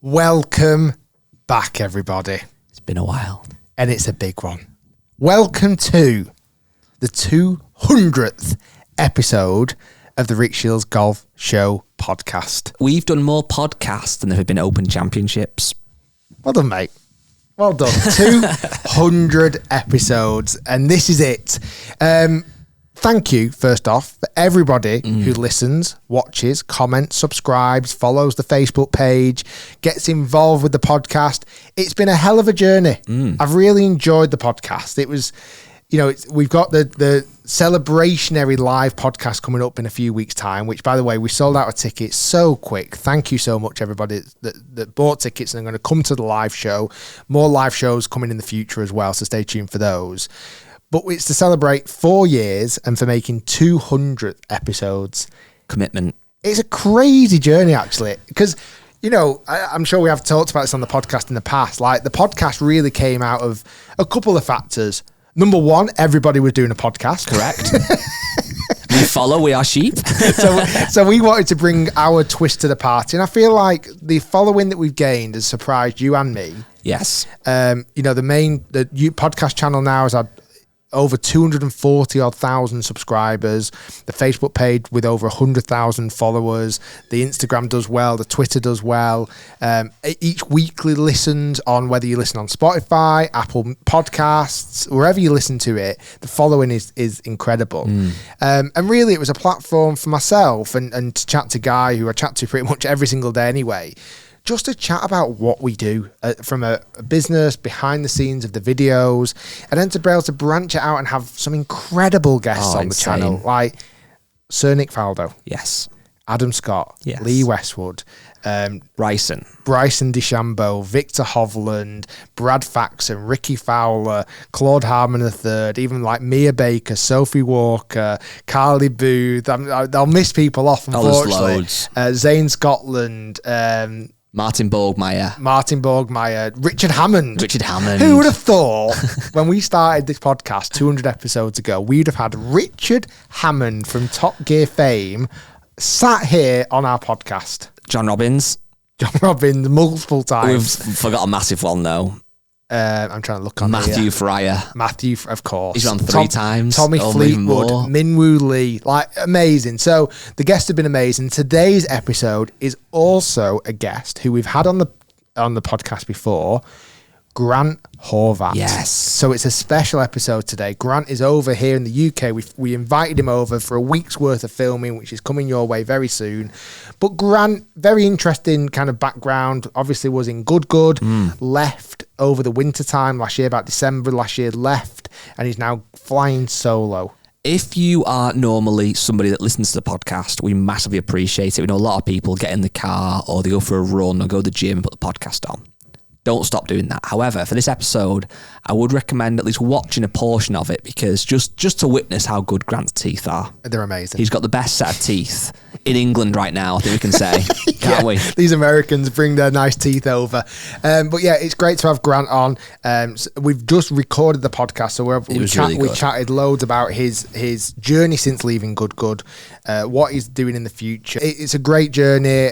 Welcome back, everybody. It's been a while. And it's a big one. Welcome to the 200th episode of the Rick Shiels Golf Show podcast. We've done more podcasts than there have been Open Championships. Well done, mate. Well done. 200 episodes, and this is it. Thank you, first off, for everybody who listens, watches, comments, subscribes, follows the Facebook page, gets involved with the podcast. It's been a hell of a journey. I've really enjoyed the podcast. It was, we've got the celebrationary live podcast coming up in a few weeks' time, which, by the way, we sold out a ticket so quick. Thank you so much, everybody that bought tickets and are going to come to the live show. More live shows coming in the future as well, so stay tuned for those. But it's to celebrate 4 years and for making 200 episodes. Commitment. It's a crazy journey, actually, because, I'm sure we have talked about this on the podcast in the past. Like, the podcast really came out of a couple of factors. Number one, everybody was doing a podcast. Correct. We follow, we are sheep. So we wanted to bring our twist to the party. And I feel like the following that we've gained has surprised you and me. Yes. The podcast channel now has had over 240,000 subscribers, the Facebook page with over 100,000 followers, the Instagram does well, the Twitter does well, each weekly listens on, whether you listen on Spotify, Apple Podcasts, wherever you listen to it, the following is incredible. And really it was a platform for myself and to chat to Guy, who I chat to pretty much every single day anyway, just to chat about what we do from a business, behind the scenes of the videos, and then to be able to branch it out and have some incredible guests on the channel, like Sir Nick Faldo. Yes. Adam Scott. Yes. Lee Westwood. Bryson DeChambeau, Victor Hovland, Brad Faxon, Ricky Fowler, Claude Harmon III, even like Mia Baker, Sophie Walker, Carly Booth. I'll miss people off, unfortunately. Oh, there's loads. Zane Scotland, Martin Borgmeyer, Richard Hammond. Who would have thought when we started this podcast 200 episodes ago, we'd have had Richard Hammond from Top Gear fame sat here on our podcast? John Robbins multiple times. We've forgot a massive one though. I'm trying to look on Matthew Fryer. Of course. He's on 3 times. Tommy Fleetwood, Minwoo Lee, like amazing. So the guests have been amazing. Today's episode is also a guest who we've had on the podcast before, Grant Horvat. Yes. So it's a special episode today. Grant is over here in the UK. We invited him over for a week's worth of filming, which is coming your way very soon. But Grant, very interesting kind of background, obviously was in Good, left over the winter time last year, about December last year, left, and he's now flying solo. If you are normally somebody that listens to the podcast, we massively appreciate it. We know a lot of people get in the car or they go for a run or go to the gym and put the podcast on. Don't stop doing that. However, for this episode, I would recommend at least watching a portion of it, because just to witness how good Grant's teeth are. They're amazing. He's got the best set of teeth in England right now, I think we can say. Can't we? These Americans bring their nice teeth over. But yeah, it's great to have Grant on. So we've just recorded the podcast, so we chatted loads about his journey since leaving Good, what he's doing in the future. It's a great journey,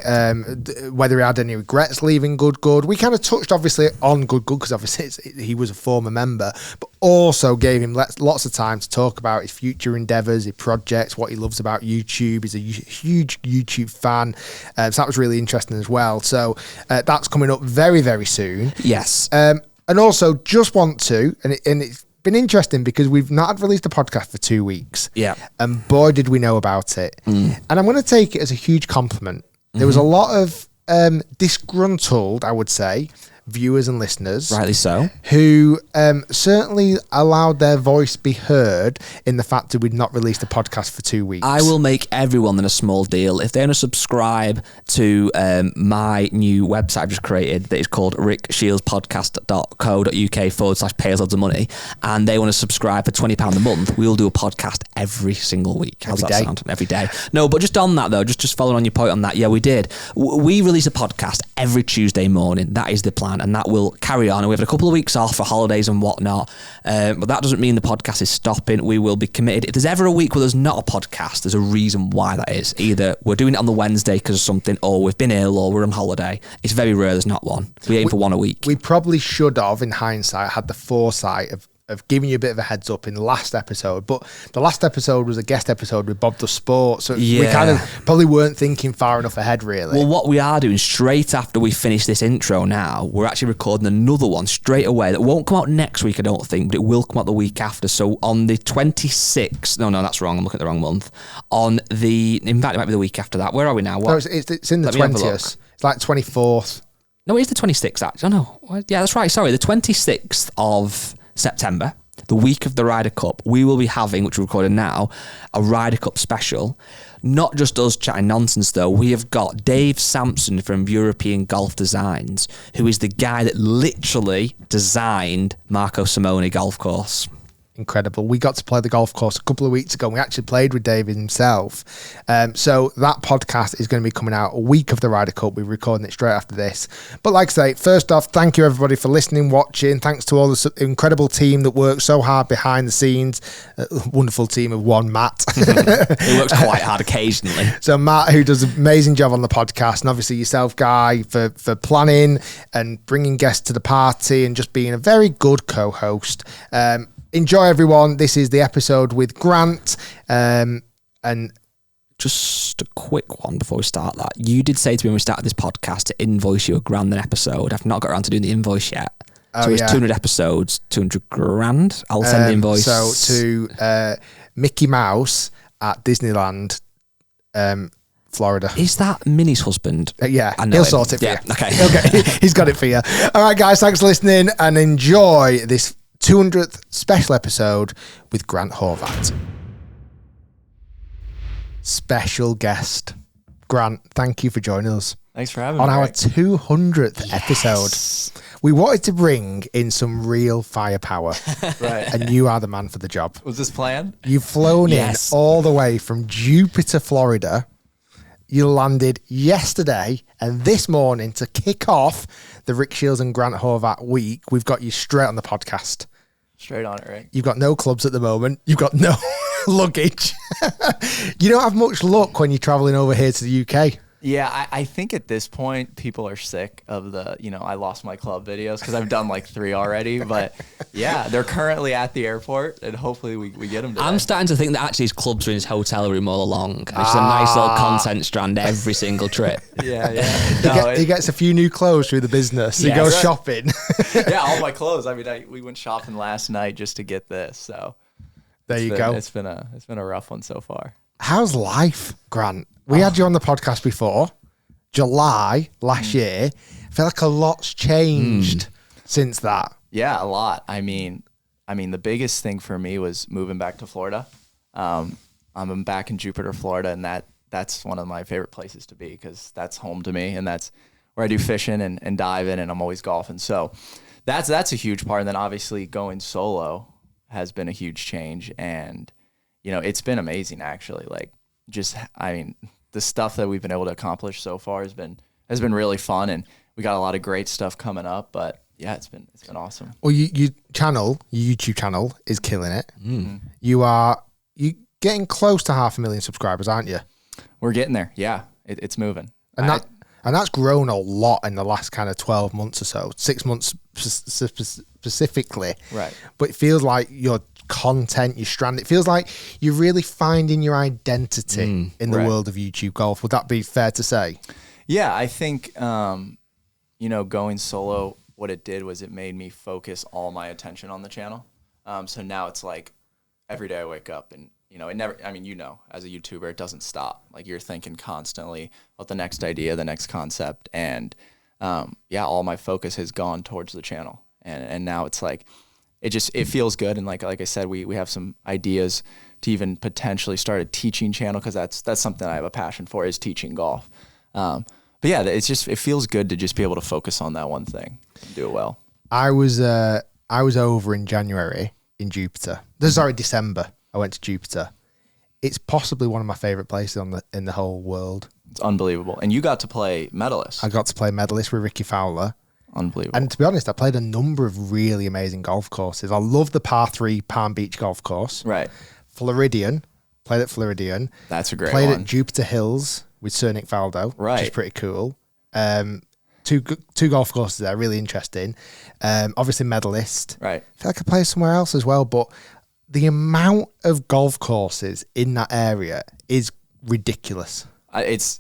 whether he had any regrets leaving Good. We kind of touched obviously on Good, because obviously he was a former member, but also gave him lots of time to talk about his future endeavours, his projects, what he loves about YouTube. He's a huge YouTube fan, so that was really interesting as well. So that's coming up very, very soon. Yes. And also just want to, and it's been interesting because we've not released a podcast for 2 weeks. Yeah. And boy, did we know about it. And I'm going to take it as a huge compliment. There was a lot of disgruntled, I would say, viewers and listeners, rightly so, who certainly allowed their voice be heard in the fact that we'd not released a podcast for 2 weeks. I will make everyone then a small deal. If they want to subscribe to my new website I've just created that is called rickshieldspodcast.co.uk/pay us loads of money, and they want to subscribe for £20 a month, we'll do a podcast every single week. How's that sound? Every day. No, but just on that though, just following on your point on that, yeah, we did. We release a podcast every Tuesday morning. That is the plan. can, and that will carry on. And we've had a couple of weeks off for holidays and whatnot, but that doesn't mean the podcast is stopping. We will be committed. If there's ever a week where there's not a podcast, there's a reason why that is. Either we're doing it on the Wednesday because of something, or we've been ill, or we're on holiday. It's very rare there's not one. We aim for one a week. We probably should have, in hindsight, had the foresight of giving you a bit of a heads up in the last episode, but the last episode was a guest episode with Bob the Sport, so we kind of probably weren't thinking far enough ahead, really. Well, what we are doing straight after we finish this intro now, we're actually recording another one straight away that won't come out next week, I don't think, but it will come out the week after. So on the 26th, no, that's wrong, I'm looking at the wrong month. In fact, it might be the week after that. Where are we now? No, it's in the 20th. It's like 24th. No, it is the 26th, actually. Oh, no. Yeah, that's right. Sorry, the 26th of September, the week of the Ryder Cup, we will be having, which we're recording now, a Ryder Cup special. Not just us chatting nonsense, though. We have got Dave Sampson from European Golf Designs, who is the guy that literally designed Marco Simone golf course. Incredible. We got to play the golf course a couple of weeks ago, and we actually played with David himself. So that podcast is going to be coming out a week of the Ryder Cup. We're recording it straight after this. But like I say, first off, thank you everybody for listening, watching. Thanks to all the incredible team that works so hard behind the scenes. Wonderful team of one, Matt. He works quite hard occasionally. So Matt, who does an amazing job on the podcast, and obviously yourself, Guy, for planning and bringing guests to the party and just being a very good co-host. Enjoy, everyone. This is the episode with Grant. And just a quick one before we start that. You did say to me when we started this podcast to invoice you $1,000 an episode. I've not got around to doing the invoice yet. So it's 200 episodes, $200,000. I'll send the invoice. So to Mickey Mouse at Disneyland, Florida. Is that Minnie's husband? Yeah, I know he'll him. sort it for you. Okay, Okay. He's got it for you. All right, guys, thanks for listening and enjoy this 200th special episode with Grant Horvat. Special guest. Grant, thank you for joining us. Thanks for having me. On our 200th episode. We wanted to bring in some real firepower. Right. And you are the man for the job. Was this planned? You've flown in all the way from Jupiter, Florida. You landed yesterday, and this morning to kick off the Rick Shiels and Grant Horvat week, we've got you straight on the podcast. Straight on it, right? You've got no clubs at the moment. You've got no luggage. You don't have much luck when you're traveling over here to the UK. Yeah, I think at this point, people are sick of the, I lost my club videos because I've done like 3 already. But yeah, they're currently at the airport, and hopefully we get them today. I'm starting to think that actually his clubs are in his hotel room all along. It's a nice little content strand every single trip. Yeah. He gets a few new clothes through the business. He goes shopping. Yeah, all my clothes. I mean, we went shopping last night just to get this. So there you go. It's been a rough one so far. How's life, Grant? We had you on the podcast before, July last year. I feel like a lot's changed since that. Yeah, a lot. I mean, the biggest thing for me was moving back to Florida. I'm back in Jupiter, Florida, and that's one of my favorite places to be because that's home to me, and that's where I do fishing and diving, and I'm always golfing. So that's a huge part. And then obviously going solo has been a huge change, and it's been amazing actually. Like the stuff that we've been able to accomplish so far has been really fun, and we got a lot of great stuff coming up. But yeah, it's been awesome. Well, your YouTube channel is killing it. You getting close to 500,000 subscribers, aren't you? We're getting there. Yeah, it's moving. And that's grown a lot in the last kind of 12 months or so, 6 months specifically. Right. But it feels like your content, your strand, it feels like you're really finding your identity in the world of YouTube golf. Would that be fair to say? Yeah, I think, going solo, what it did was it made me focus all my attention on the channel. So now it's like every day I wake up and, it never, as a YouTuber, it doesn't stop. Like you're thinking constantly about the next idea, the next concept. And all my focus has gone towards the channel. And now it's like, it feels good. And like I said, we have some ideas to even potentially start a teaching channel because that's something I have a passion for is teaching golf. But yeah, it feels good to just be able to focus on that one thing and do it well. I was over in January in Jupiter. December. I went to Jupiter. It's possibly one of my favorite places in the whole world. It's unbelievable. And you got to play Medalist. I got to play Medalist with Ricky Fowler. Unbelievable. And to be honest, I played a number of really amazing golf courses. I love the par 3 Palm Beach golf course. Right. Floridian. Played at Floridian. That's a great Played one. at Jupiter Hills with Sir Nick Faldo, Right. which is pretty cool. Two golf courses there, really interesting. Obviously, Medalist. Right. I feel like I played somewhere else as well, but the amount of golf courses in that area is ridiculous.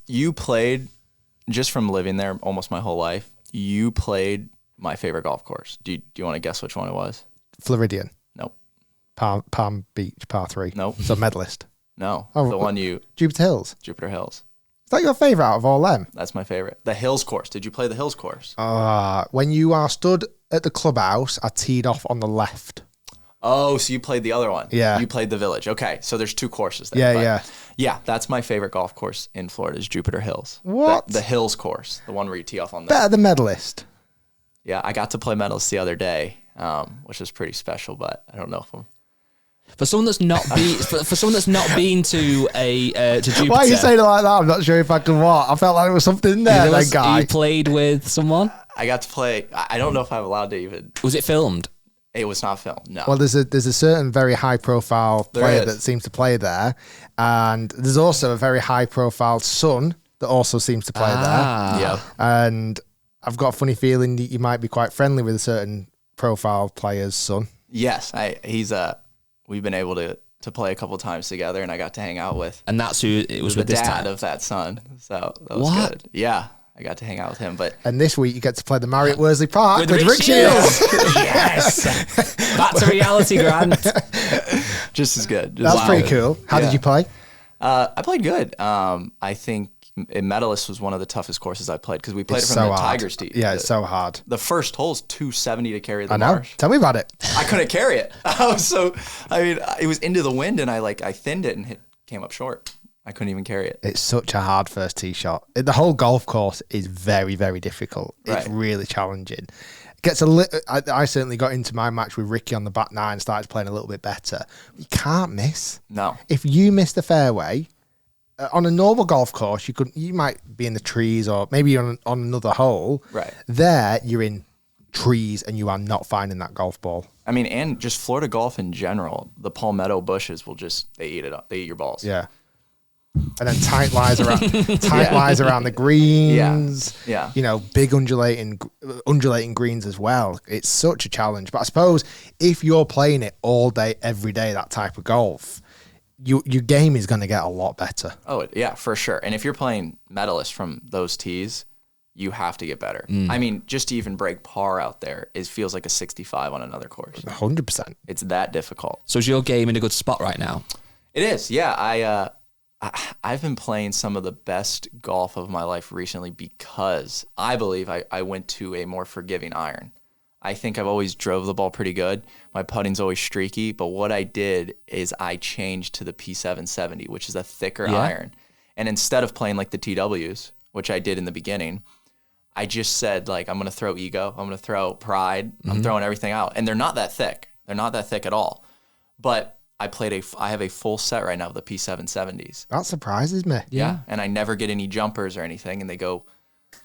You played, just from living there almost my whole life, you played my favorite golf course. Do you want to guess which one it was? Floridian. Nope. Palm Beach, par 3. Nope. So Medalist. No. Oh, the one Jupiter Hills. Jupiter Hills. Is that your favourite out of all them? That's my favorite. The Hills course. Did you play the Hills course? When you are stood at the clubhouse, I teed off on the left. Oh, so you played the other one. Yeah. You played the Village. Okay, so there's 2 courses there. Yeah. Yeah, that's my favorite golf course in Florida is Jupiter Hills. What? The Hills course, the one where you tee off on the... Better than Medalist. Yeah, I got to play Medalist the other day, which was pretty special, but I don't know if I'm... For someone that's not been for someone that's not been to Jupiter. Why are you saying it like that? I'm not sure if I can what. I felt like there was something in there, that guy. You played with someone? I got to play... I don't know if I'm allowed to even... Was it filmed? It was not filmed, no. Well, there's a certain very high profile player that seems to play there, and there's also a very high profile son that also seems to play there. Yeah. And I've got a funny feeling that you might be quite friendly with a certain profile player's son. Yes, we've been able to play a couple times together, and I got to hang out with... And that's who it was the with this dad time. of that son, so that was What? good. Yeah, I got to hang out with him, but... And this week you get to play the Marriott Worsley Park with Rick Shiels. Shiels. Yes. Back to reality, Grant. Just as good. That's pretty cool. How did you play? I played good. I think Medalist was one of the toughest courses I played because we played It's it from so the hard. Tigers tee. Yeah, it's so hard. The first hole's 270 to carry the I know. marsh. Tell me about it. I couldn't carry it. It was into the wind, and I thinned it and came up short. I couldn't even carry it. It's such a hard first tee shot. The whole golf course is very, very difficult. It's Right. really challenging. It gets a little. I certainly got into my match with Ricky on the back nine, started playing a little bit better. You can't miss. No. If you miss the fairway on a normal golf course, you might be in the trees or maybe on another hole. Right. There, you're in trees and you are not finding that golf ball. I mean, and just Florida golf in general, the palmetto bushes will they eat it up. They eat your balls. Yeah. And then tight lies around the greens. Yeah. You know, big undulating greens as well. It's such a challenge. But I suppose if you're playing it all day, every day, that type of golf, your game is going to get a lot better. Oh, yeah, for sure. And if you're playing Medalist from those tees, you have to get better. I mean, just to even break par out there, it feels like a 65 on another course. 100%. It's that difficult. So is your game in a good spot right now? It is, yeah. I've been playing some of the best golf of my life recently because I believe I went to a more forgiving iron. I think I've always drove the ball pretty good. My putting's always streaky, but what I did is I changed to the P770, which is a thicker iron. And instead of playing like the TWs, which I did in the beginning, I just said, like, I'm going to throw ego. I'm going to throw pride. I'm throwing everything out. And they're not that thick. They're not that thick at all. But I have a full set right now of the P770s. That surprises me. Yeah. And I never get any jumpers or anything, and they go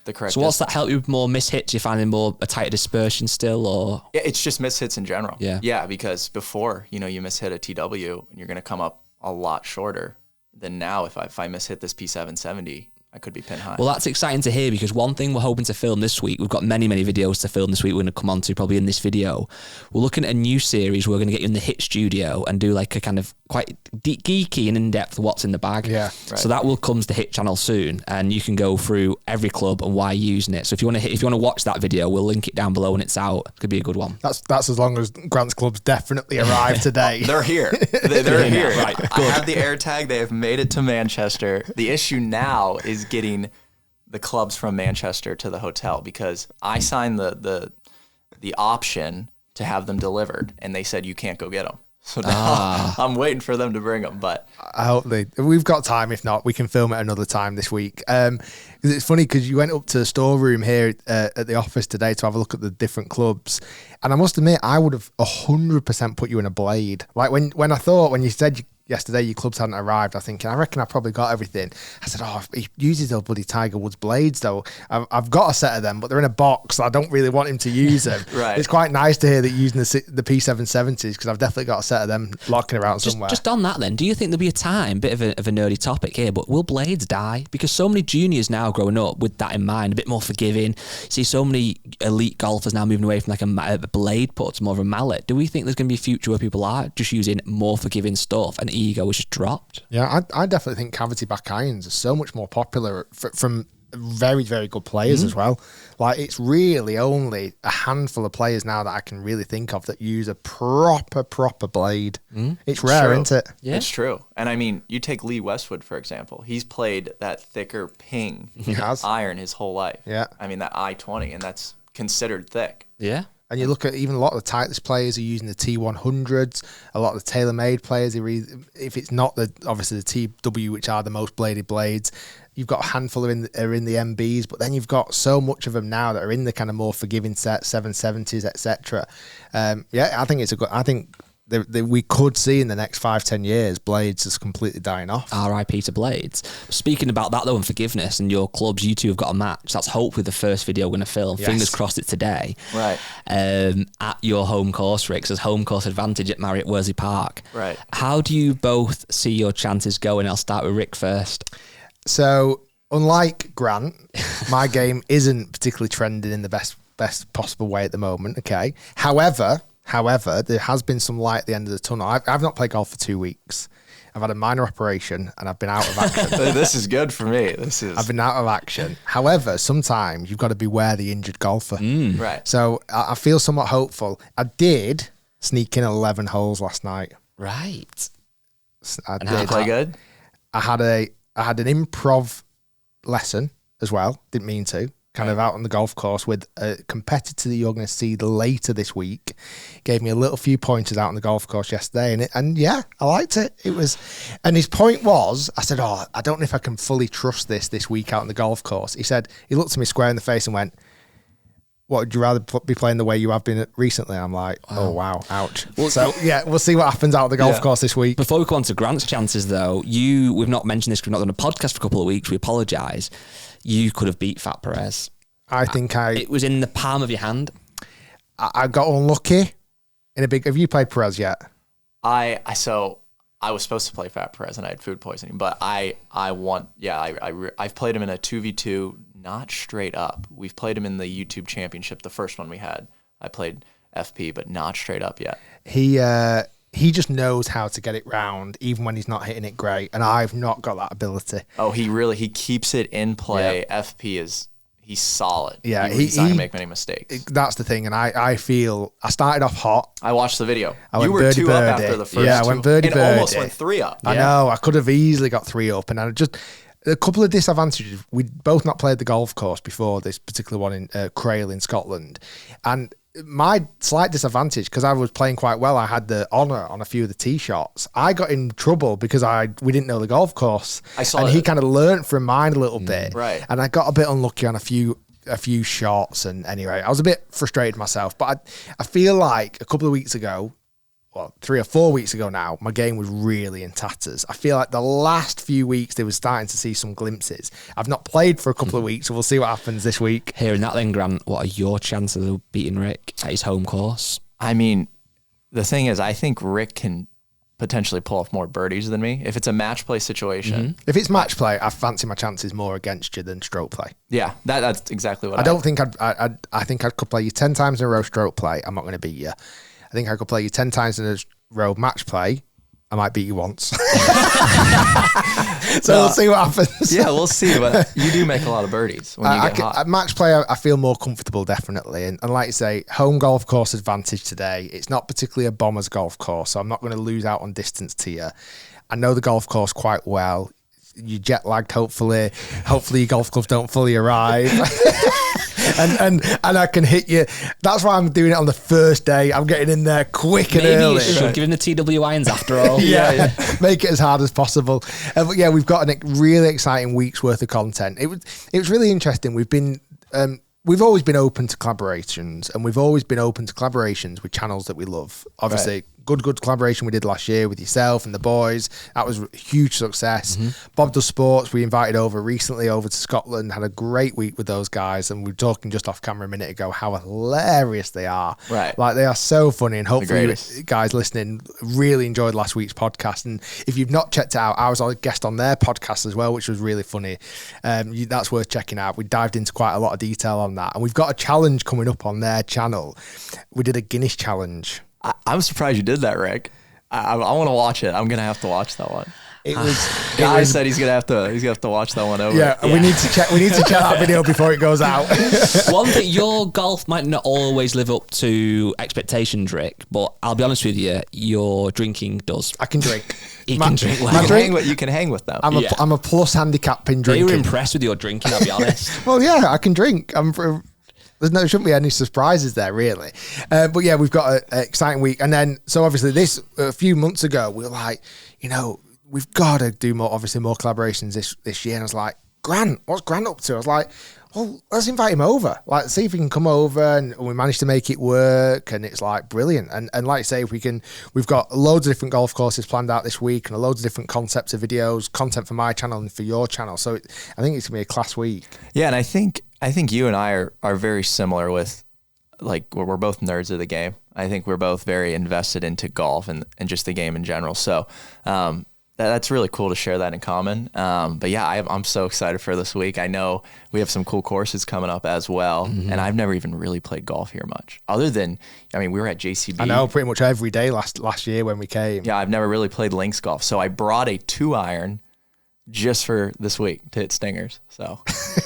the correct So what's distance. that help you with more mishits? You finding a tighter dispersion still, or? Yeah, it's just mishits in general. Yeah. Yeah, because before, you mishit a TW, and you're going to come up a lot shorter than now. If I mishit this P770, I could be pin high. Well, that's exciting to hear because one thing we're hoping to film this week, we've got many, many videos to film this week we're going to come on to probably in this video. We're looking at a new series. We're going to get you in the hit studio and do like a kind of quite geeky and in-depth what's in the bag. Yeah. Right. So that will come to the hit channel soon and you can go through every club and why you're using it. So if you want to watch that video, we'll link it down below when it's out. It could be a good one. That's as long as Grant's clubs definitely arrive today. They're here. They're here. Right, I have the air tag. They have made it to Manchester. The issue now is getting the clubs from Manchester to the hotel because I signed the option to have them delivered, and they said you can't go get them. So now I'm waiting for them to bring them. But I hope we've got time. If not, we can film it another time this week. 'Cause it's funny because you went up to the storeroom here at the office today to have a look at the different clubs, and I must admit I would have 100% put you in a blade. Like when you said yesterday your clubs hadn't arrived. I think, and I reckon I probably got everything. I said, oh, he uses those bloody Tiger Woods blades though. I've got a set of them, but they're in a box. So I don't really want him to use them. Right. It's quite nice to hear that you're using the P770s because I've definitely got a set of them locking around somewhere. Just on that then, do you think there'll be a time, bit of a nerdy topic here, but will blades die? Because so many juniors now growing up with that in mind, a bit more forgiving. See so many elite golfers now moving away from like a blade putt to more of a mallet. Do we think there's going to be a future where people are just using more forgiving stuff and ego is just dropped? Yeah, I definitely think cavity back irons are so much more popular from very, very good players as well. Like, it's really only a handful of players now that I can really think of that use a proper blade. It's rare, isn't it? Yeah. It's true. And I mean, you take Lee Westwood, for example. He's played that thicker ping iron his whole life. Yeah. I mean, that I-20, and that's considered thick. Yeah. And you look at even a lot of the Titleist players are using the T100s. A lot of the TaylorMade players, if it's not obviously the TW, which are the most bladed blades, you've got a handful are in the MBs, but then you've got so much of them now that are in the kind of more forgiving set, 770s, etc. I think it's I think we could see in the next 5-10 years blades just completely dying off. RIP to blades. Speaking about that though and forgiveness and your clubs, you two have got a match. That's hopefully the first video we're going to film. Yes. Fingers crossed it's today. Right. At your home course, Rick. So there's home course advantage at Marriott Worsley Park. Right. How do you both see your chances going? I'll start with Rick first. So unlike Grant, my game isn't particularly trending in the best possible way at the moment. Okay. However, there has been some light at the end of the tunnel. I've not played golf for 2 weeks. I've had a minor operation and I've been out of action. This is good for me. I've been out of action. However, sometimes you've got to beware the injured golfer. Right. So I feel somewhat hopeful. I did sneak in 11 holes last night. Right. And how did you play good? I had an improv lesson as well. Didn't mean to. Kind of out on the golf course with a competitor that you're going to see later this week. Gave me a little few pointers out on the golf course yesterday, and yeah, I liked it. And his point was, I said, oh, I don't know if I can fully trust this week out on the golf course. He looked at me square in the face and went, what, would you rather be playing the way you have been recently? I'm like, oh, wow, ouch. So, yeah, we'll see what happens out on the golf course this week. Before we go on to Grant's chances, though, we've not mentioned this because we've not done a podcast for a couple of weeks. We apologise. You could have beat Fat Perez. I think it was in the palm of your hand. I got unlucky in a big. Have you played Perez yet? I was supposed to play Fat Perez and I had food poisoning, but I won. Yeah, I've played him in a 2v2, not straight up. We've played him in the YouTube Championship, the first one we had. I played FP, but not straight up yet. He just knows how to get it round, even when he's not hitting it great, and I've not got that ability. Oh, he keeps it in play. Yeah. FP he's solid. Yeah, he's not gonna make many mistakes. That's the thing, and I feel I started off hot. I watched the video. You were 2 up after the first. Yeah, I went birdie. Almost went 3 up. I know. I could have easily got 3 up, and I just a couple of disadvantages. We'd both not played the golf course before this particular one in Crail in Scotland, and my slight disadvantage, because I was playing quite well, I had the honour on a few of the tee shots. I got in trouble because we didn't know the golf course. He kind of learnt from mine a little bit. Right. And I got a bit unlucky on a few shots. And anyway, I was a bit frustrated myself. But I feel like a couple of weeks ago, 3 or 4 weeks ago now, my game was really in tatters. I feel like the last few weeks they were starting to see some glimpses. I've not played for a couple of weeks, so we'll see what happens this week. Hearing that then, Grant, what are your chances of beating Rick at his home course? I mean, the thing is, I think Rick can potentially pull off more birdies than me if it's a match play situation. If it's match play, I fancy my chances more against you than stroke play. Yeah, that's exactly what I don't think I think I could play you 10 times in a row stroke play. I'm not going to beat you. I think I could play you 10 times in a row match play. I might beat you once. We'll see what happens. Yeah, we'll see. But you do make a lot of birdies when you get hot. At match play, I feel more comfortable, definitely. And like you say, home golf course advantage today. It's not particularly a bomber's golf course, so I'm not going to lose out on distance to you. I know the golf course quite well. You're jet lagged, hopefully. Hopefully your golf clubs don't fully arrive. and I can hit you. That's why I'm doing it on the first day. I'm getting in there quick and early. Maybe you should give him the TW irons after all. yeah. Make it as hard as possible. But yeah, we've got a really exciting week's worth of content. It was really interesting. We've always been open to collaborations, and we've always been open to collaborations with channels that we love. Obviously, good collaboration we did last year with yourself and the boys. That was a huge success. Bob Does Sports, we invited over recently over to Scotland, had a great week with those guys, and we were talking just off camera a minute ago how hilarious they are. Right. Like, they are so funny, and hopefully you guys listening really enjoyed last week's podcast. And if you've not checked it out, I was a guest on their podcast as well, which was really funny. That's worth checking out. We dived into quite a lot of detail on that, and we've got a challenge coming up on their channel. We did a Guinness challenge. I'm surprised you did that, Rick. I want to watch it. I'm gonna have to watch that one. It was. Guy said he's gonna have to watch that one over. Yeah, we need to check. We need to check that video before it goes out. One thing, your golf might not always live up to expectations, Rick, but I'll be honest with you, your drinking does. I can drink. You can drink well. You can hang with them. I'm a plus handicap in They drinking. were impressed with your drinking, I'll be honest. Well, yeah, I can drink. There shouldn't be any surprises there, really. But yeah, we've got an exciting week. And then, so obviously a few months ago, we were like, we've got to do more collaborations this year. And I was like, Grant, what's Grant up to? I was like, well, let's invite him over. Like, see if he can come over, and we managed to make it work, and it's like brilliant. And like I say, we've got loads of different golf courses planned out this week, and loads of different concepts of videos, content for my channel and for your channel. So I think it's gonna be a class week. Yeah, and I think you and I are very similar with, like, we're both nerds of the game. I think we're both very invested into golf and just the game in general. So that's really cool to share that in common. But yeah, I'm so excited for this week. I know we have some cool courses coming up as well. And I've never even really played golf here much, other than, we were at JCB. I know, pretty much every day last year when we came. Yeah, I've never really played links golf. So I brought a 2-iron just for this week to hit stingers. So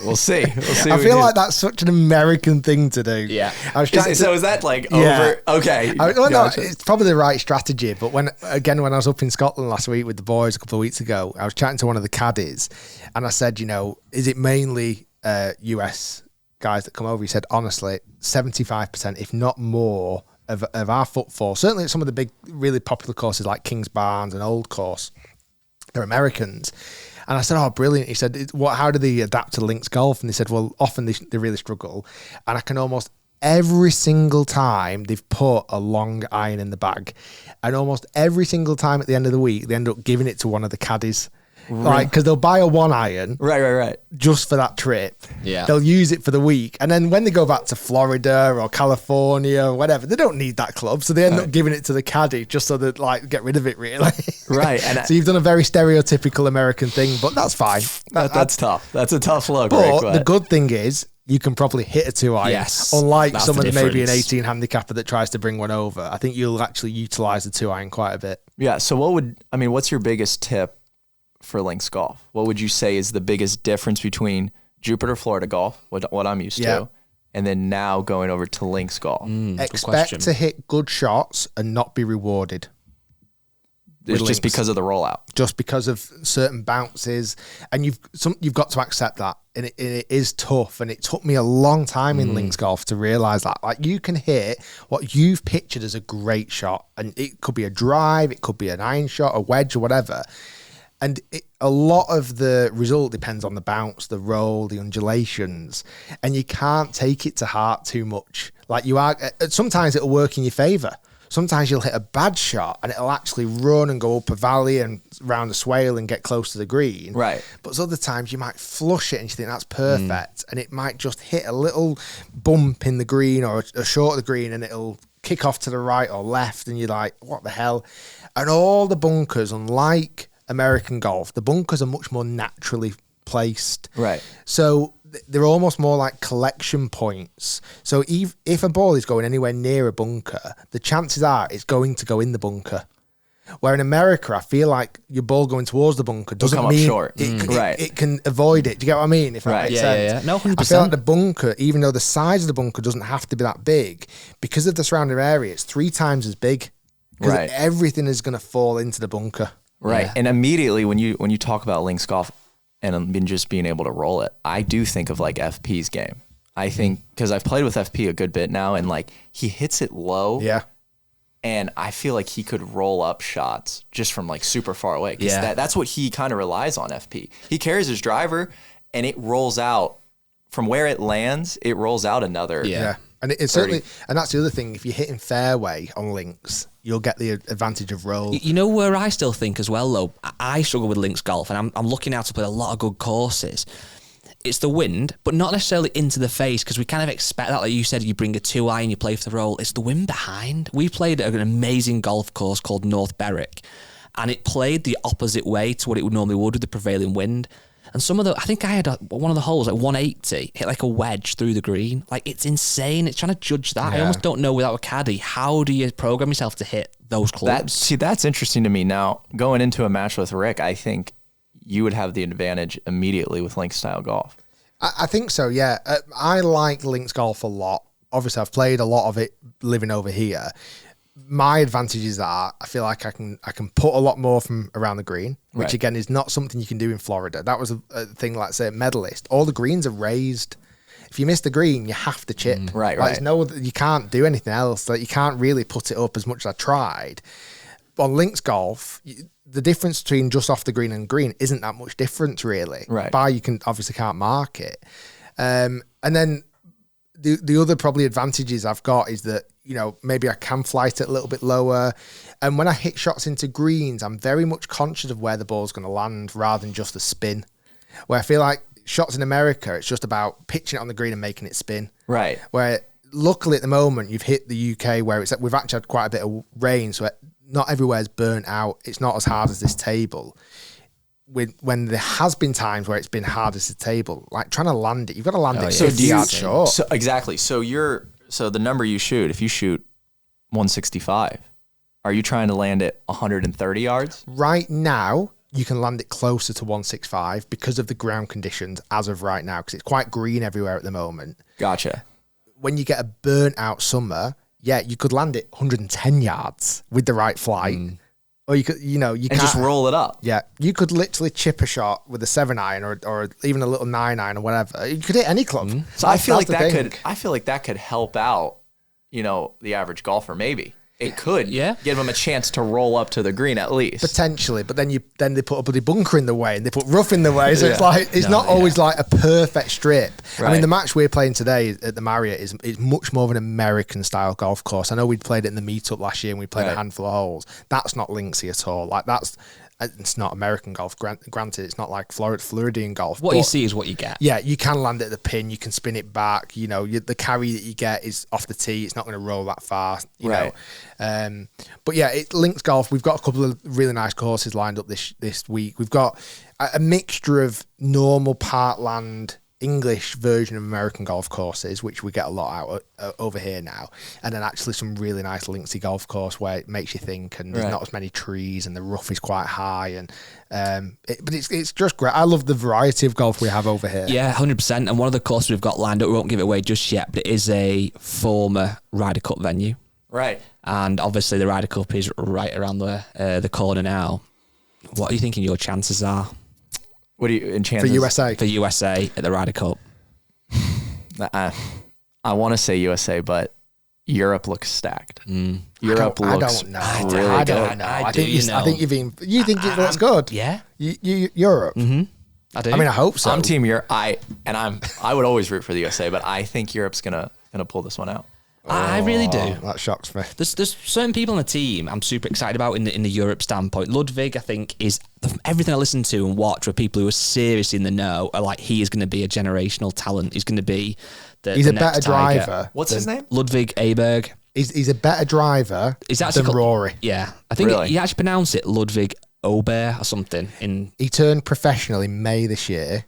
we'll see. I feel like that's such an American thing to do. Yeah. So is that like over? Yeah. Okay. No, it's probably the right strategy. But when I was up in Scotland last week with the boys a couple of weeks ago, I was chatting to one of the caddies, and I said, is it mainly US guys that come over? He said, honestly, 75%, if not more, of our footfall, certainly at some of the big, really popular courses like Kings Barnes and Old Course, they're Americans. And I said, oh, brilliant. He said, how do they adapt to links golf? And they said, well, often they really struggle. And I can almost every single time they've put a long iron in the bag. And almost every single time at the end of the week, they end up giving it to one of the caddies. Right, because they'll buy a 1-iron, right, just for that trip. Yeah, they'll use it for the week, and then when they go back to Florida or California or whatever, they don't need that club, so they end up giving it to the caddy just so that get rid of it, really. Right, and so you've done a very stereotypical American thing, but that's fine. That's tough. That's a tough look. But Rick, the good thing is, you can probably hit a 2-iron. Yes, unlike someone maybe an 18 handicapper that tries to bring one over. I think you'll actually utilize the 2-iron quite a bit. Yeah. So what's your biggest tip for links golf? What would you say is the biggest difference between Jupiter, Florida golf, what I'm used to, and then now going over to links golf? Expect to hit good shots and not be rewarded. It's just because of the rollout. Just because of certain bounces, and you've got to accept that, and it is tough. And it took me a long time in links golf to realize that, like, you can hit what you've pictured as a great shot, and it could be a drive, it could be an iron shot, a wedge, or whatever. And a lot of the result depends on the bounce, the roll, the undulations, and you can't take it to heart too much. Like, sometimes it'll work in your favor. Sometimes you'll hit a bad shot and it'll actually run and go up a valley and round a swale and get close to the green. Right. But other times you might flush it and you think that's perfect, and it might just hit a little bump in the green or a short of the green, and it'll kick off to the right or left, and you're like, what the hell? And all the bunkers, unlike American golf, the bunkers are much more naturally placed. Right. So they're almost more like collection points. So if a ball is going anywhere near a bunker, the chances are it's going to go in the bunker. Where in America, I feel like your ball going towards the bunker doesn't mean short. It can avoid it. Do you get what I mean? If that makes sense. Yeah. No, 100%. I feel like the bunker, even though the size of the bunker doesn't have to be that big, because of the surrounding area, it's 3 times as big. Because everything is going to fall into the bunker. Right. Yeah. And immediately when you talk about links golf and just being able to roll it, I do think of like FP's game. I think, because I've played with FP a good bit now, and like he hits it low. Yeah. And I feel like he could roll up shots just from like super far away. Yeah. That's what he kind of relies on, FP. He carries his driver and it rolls out from where it lands. It rolls out another. Yeah. And it's certainly, and that's the other thing. If you're hitting fairway on links, you'll get the advantage of roll. You know where I still think as well, though? I struggle with links golf, and I'm looking now to play a lot of good courses. It's the wind, but not necessarily into the face, because we kind of expect that. Like you said, you bring a 2-iron, you play for the roll. It's the wind behind. We played at an amazing golf course called North Berwick, and it played the opposite way to what it would normally would with the prevailing wind. And I think I had one of the holes at 180, hit like a wedge through the green. Like, it's insane. It's trying to judge that. Yeah. I almost don't know without a caddy, how do you program yourself to hit those clubs? That's interesting to me. Now, going into a match with Rick, I think you would have the advantage immediately with links style golf. I think so, yeah. I like links golf a lot. Obviously, I've played a lot of it living over here. My advantages are I feel like I can put a lot more from around the green, which again is not something you can do in Florida. That was a thing like, say, Medalist. All the greens are raised. If you miss the green, you have to chip. Right. You can't do anything else. Like, you can't really put it up as much as I tried. But on links golf, the difference between just off the green and green isn't that much difference, really. Right. You can obviously can't mark it. And then the other probably advantages I've got is that, you know, maybe I can flight it a little bit lower. And when I hit shots into greens, I'm very much conscious of where the ball's going to land rather than just the spin. Where I feel like shots in America, it's just about pitching it on the green and making it spin. Right. Where luckily at the moment you've hit the UK where we've actually had quite a bit of rain, so not everywhere's burnt out. It's not as hard as this table. When there has been times where it's been hard as the table, like trying to land it, you've got to land it 50 yards short. So exactly. So the number you shoot, if you shoot 165, are you trying to land it 130 yards? Right now, you can land it closer to 165 because of the ground conditions as of right now, because it's quite green everywhere at the moment. Gotcha. When you get a burnt out summer, yeah, you could land it 110 yards with the right flight. Or you could, you can't just roll it up. Yeah, you could literally chip a shot with a 7-iron or even a little 9-iron or whatever. You could hit any club. So I feel like that could help out, the average golfer. Maybe it could, give them a chance to roll up to the green at least potentially. But then they put a bloody bunker in the way and they put rough in the way, so it's not always like a perfect strip. Right. I mean, the match we're playing today at the Marriott is much more of an American style golf course. I know we'd played it in the meetup last year and we played a handful of holes. That's not linksy at all. Like it's not American golf. Granted, it's not like Floridian golf. What you see is what you get. Yeah, you can land it at the pin. You can spin it back. The carry that you get is off the tee. It's not going to roll that far. You know. But yeah, it links golf. We've got a couple of really nice courses lined up this week. We've got a mixture of normal parkland English version of American golf courses, which we get a lot out over here now, and then actually some really nice linksy golf course where it makes you think, and there's not as many trees, and the rough is quite high, and but it's just great. I love the variety of golf we have over here. Yeah, 100%. And one of the courses we've got lined up, we won't give it away just yet, but it is a former Ryder Cup venue, right? And obviously the Ryder Cup is right around the corner now. What are you thinking your chances are? What do you in chances for USA? For USA at the Ryder Cup. I want to say USA, but Europe looks stacked. Europe looks really I good. don't know. I think it looks good. Yeah. Europe. Mm-hmm. I do. I mean, I hope so. I'm Team Europe. I would always root for the USA, but I think Europe's gonna pull this one out. I really do. That shocks me. There's certain people on the team I'm super excited about in the Europe standpoint. Ludwig, I think, is everything I listen to and watch with people who are seriously in the know are like, he is going to be a generational talent. He's going to be he's a better driver. What's his name? Ludwig Aberg. He's a better driver than Rory. Yeah. I think he actually pronounced it Ludwig Aberg or something. He turned professional in May this year.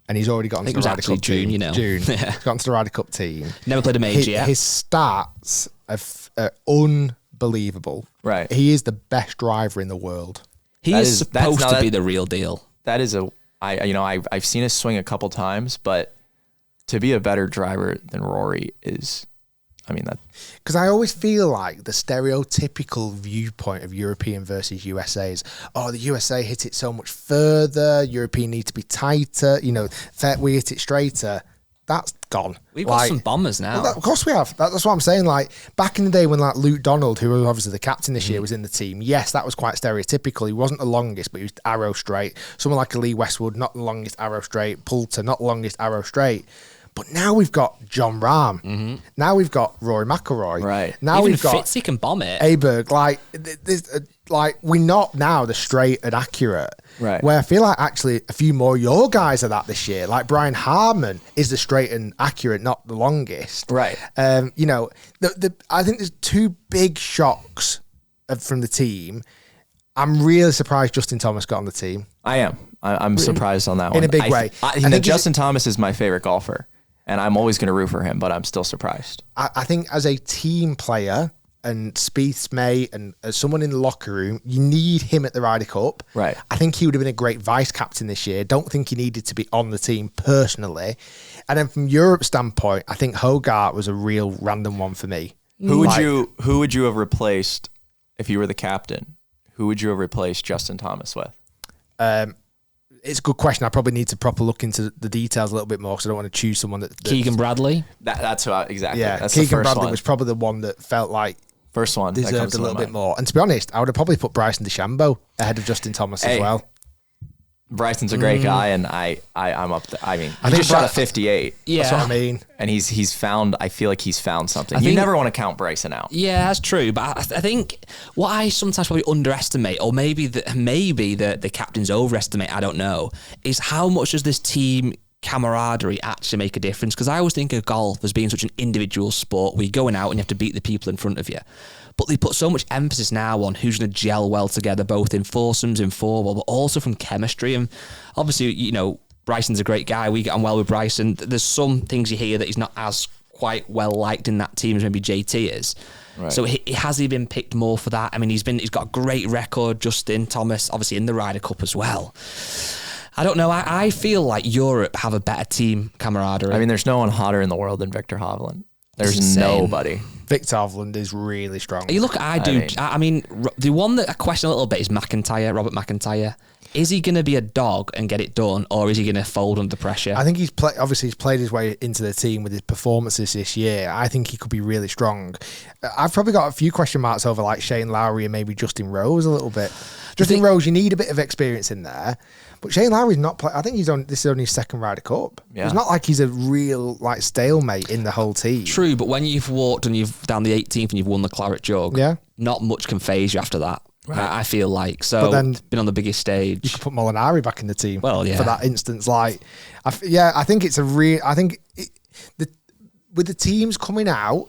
And he's already got onto the Ryder Cup June, team. June. Yeah. He's got onto the Ryder Cup team. Never played a major yet. His stats are unbelievable. Right. He is the best driver in the world. He is supposed to be the real deal. That is I've seen his swing a couple times, but to be a better driver than Rory is, that. Because I always feel like the stereotypical viewpoint of European versus USA is, the USA hit it so much further, European need to be tighter, we hit it straighter. That's gone. We've got some bombers now. Well, of course we have. That's what I'm saying. Like, back in the day when Luke Donald, who was obviously the captain this year, was in the team, yes, that was quite stereotypical. He wasn't the longest, but he was arrow straight. Someone like a Lee Westwood, not the longest arrow straight. Poulter, not the longest arrow straight. But now we've got John Rahm. Now we've got Rory McIlroy. Right. Now Even we've got Fitzy can bomb it. Aberg. Like we're not now the straight and accurate. Right. Where I feel like actually a few more of your guys are that this year. Like Brian Harmon is the straight and accurate, not the longest. Right. You know, I think there's two big shocks from the team. I'm really surprised Justin Thomas got on the team. I am. I'm surprised on that one. In a big way. I think Justin Thomas is my favorite golfer, and I'm always going to root for him, but I'm still surprised. I think as a team player, and Spieth's mate, and as someone in the locker room, you need him at the Ryder Cup. Right. I think he would have been a great vice captain this year. Don't think he needed to be on the team personally. And then from Europe's standpoint, I think Hogart was a real random one for me. Who would you have replaced if you were the captain? Who would you have replaced Justin Thomas with? It's a good question. I probably need to proper look into the details a little bit more because I don't want to choose someone that Keegan Bradley. That's who exactly. Yeah, that's Keegan the first Bradley one. was probably the one that felt like First one that comes deserved to a little my bit mind. more. And to be honest, I would have probably put Bryson DeChambeau ahead of Justin Thomas as well. Bryson's a great guy, and I'm up there. I mean, I he think just shot a 58. Yeah. That's what I mean. And he's found. I feel like he's found something. I You think- never want to count Bryson out. Yeah, that's true. But I think what I sometimes probably underestimate, or maybe the captains overestimate, I don't know, is how much does this team camaraderie actually make a difference? Because I always think of golf as being such an individual sport where you're going out and you have to beat the people in front of you. But they put so much emphasis now on who's going to gel well together, both in foursomes, in four-ball, but also from chemistry. And obviously, you know, Bryson's a great guy. We get on well with Bryson. There's some things you hear that he's not as quite well liked in that team as maybe JT is. Right. So has he been picked more for that? I mean, he's got a great record. Justin Thomas, obviously in the Ryder Cup as well. I don't know. I feel like Europe have a better team camaraderie. I mean, there's no one hotter in the world than Victor Hovland. There's insane. nobody. Victor Hovland is really strong. You look at I mean, the one that I question a little bit is Robert McIntyre. Is he going to be a dog and get it done, or is he going to fold under pressure? I think he's played his way into the team with his performances this year. I think he could be really strong. I've probably got a few question marks over like Shane Lowry and maybe Justin Rose a little bit. Justin Rose, you need a bit of experience in there. But Shane Lowry's not I think this is only his second Ryder Cup. Yeah. It's not like he's a real like stalemate in the whole team. True, but when you've walked and you've down the 18th and you've won the Claret Jug, not much can phase you after that. Right. I feel like. So, but then been on the biggest stage. You could put Molinari back in the team. Well, yeah. For that instance, like, I think it's a real. I think with the teams coming out,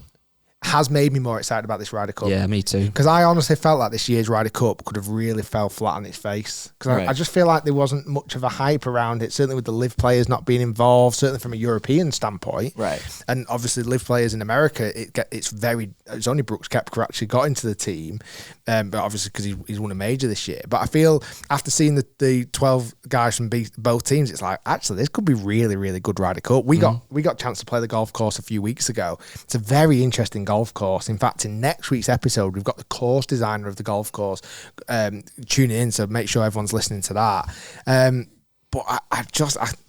has made me more excited about this Ryder Cup. Yeah, me too. Because I honestly felt like this year's Ryder Cup could have really fell flat on its face. Because I just feel like there wasn't much of a hype around it, certainly with the live players not being involved, certainly from a European standpoint. Right. And obviously live players in America, it's only Brooks Koepka actually got into the team, but obviously because he's won a major this year. But I feel after seeing the 12 guys from both teams, it's like, actually, this could be really, really good Ryder Cup. We got a chance to play the golf course a few weeks ago. It's a very interesting golf course. In fact, in next week's episode, we've got the course designer of the golf course tuning in, so make sure everyone's listening to that. But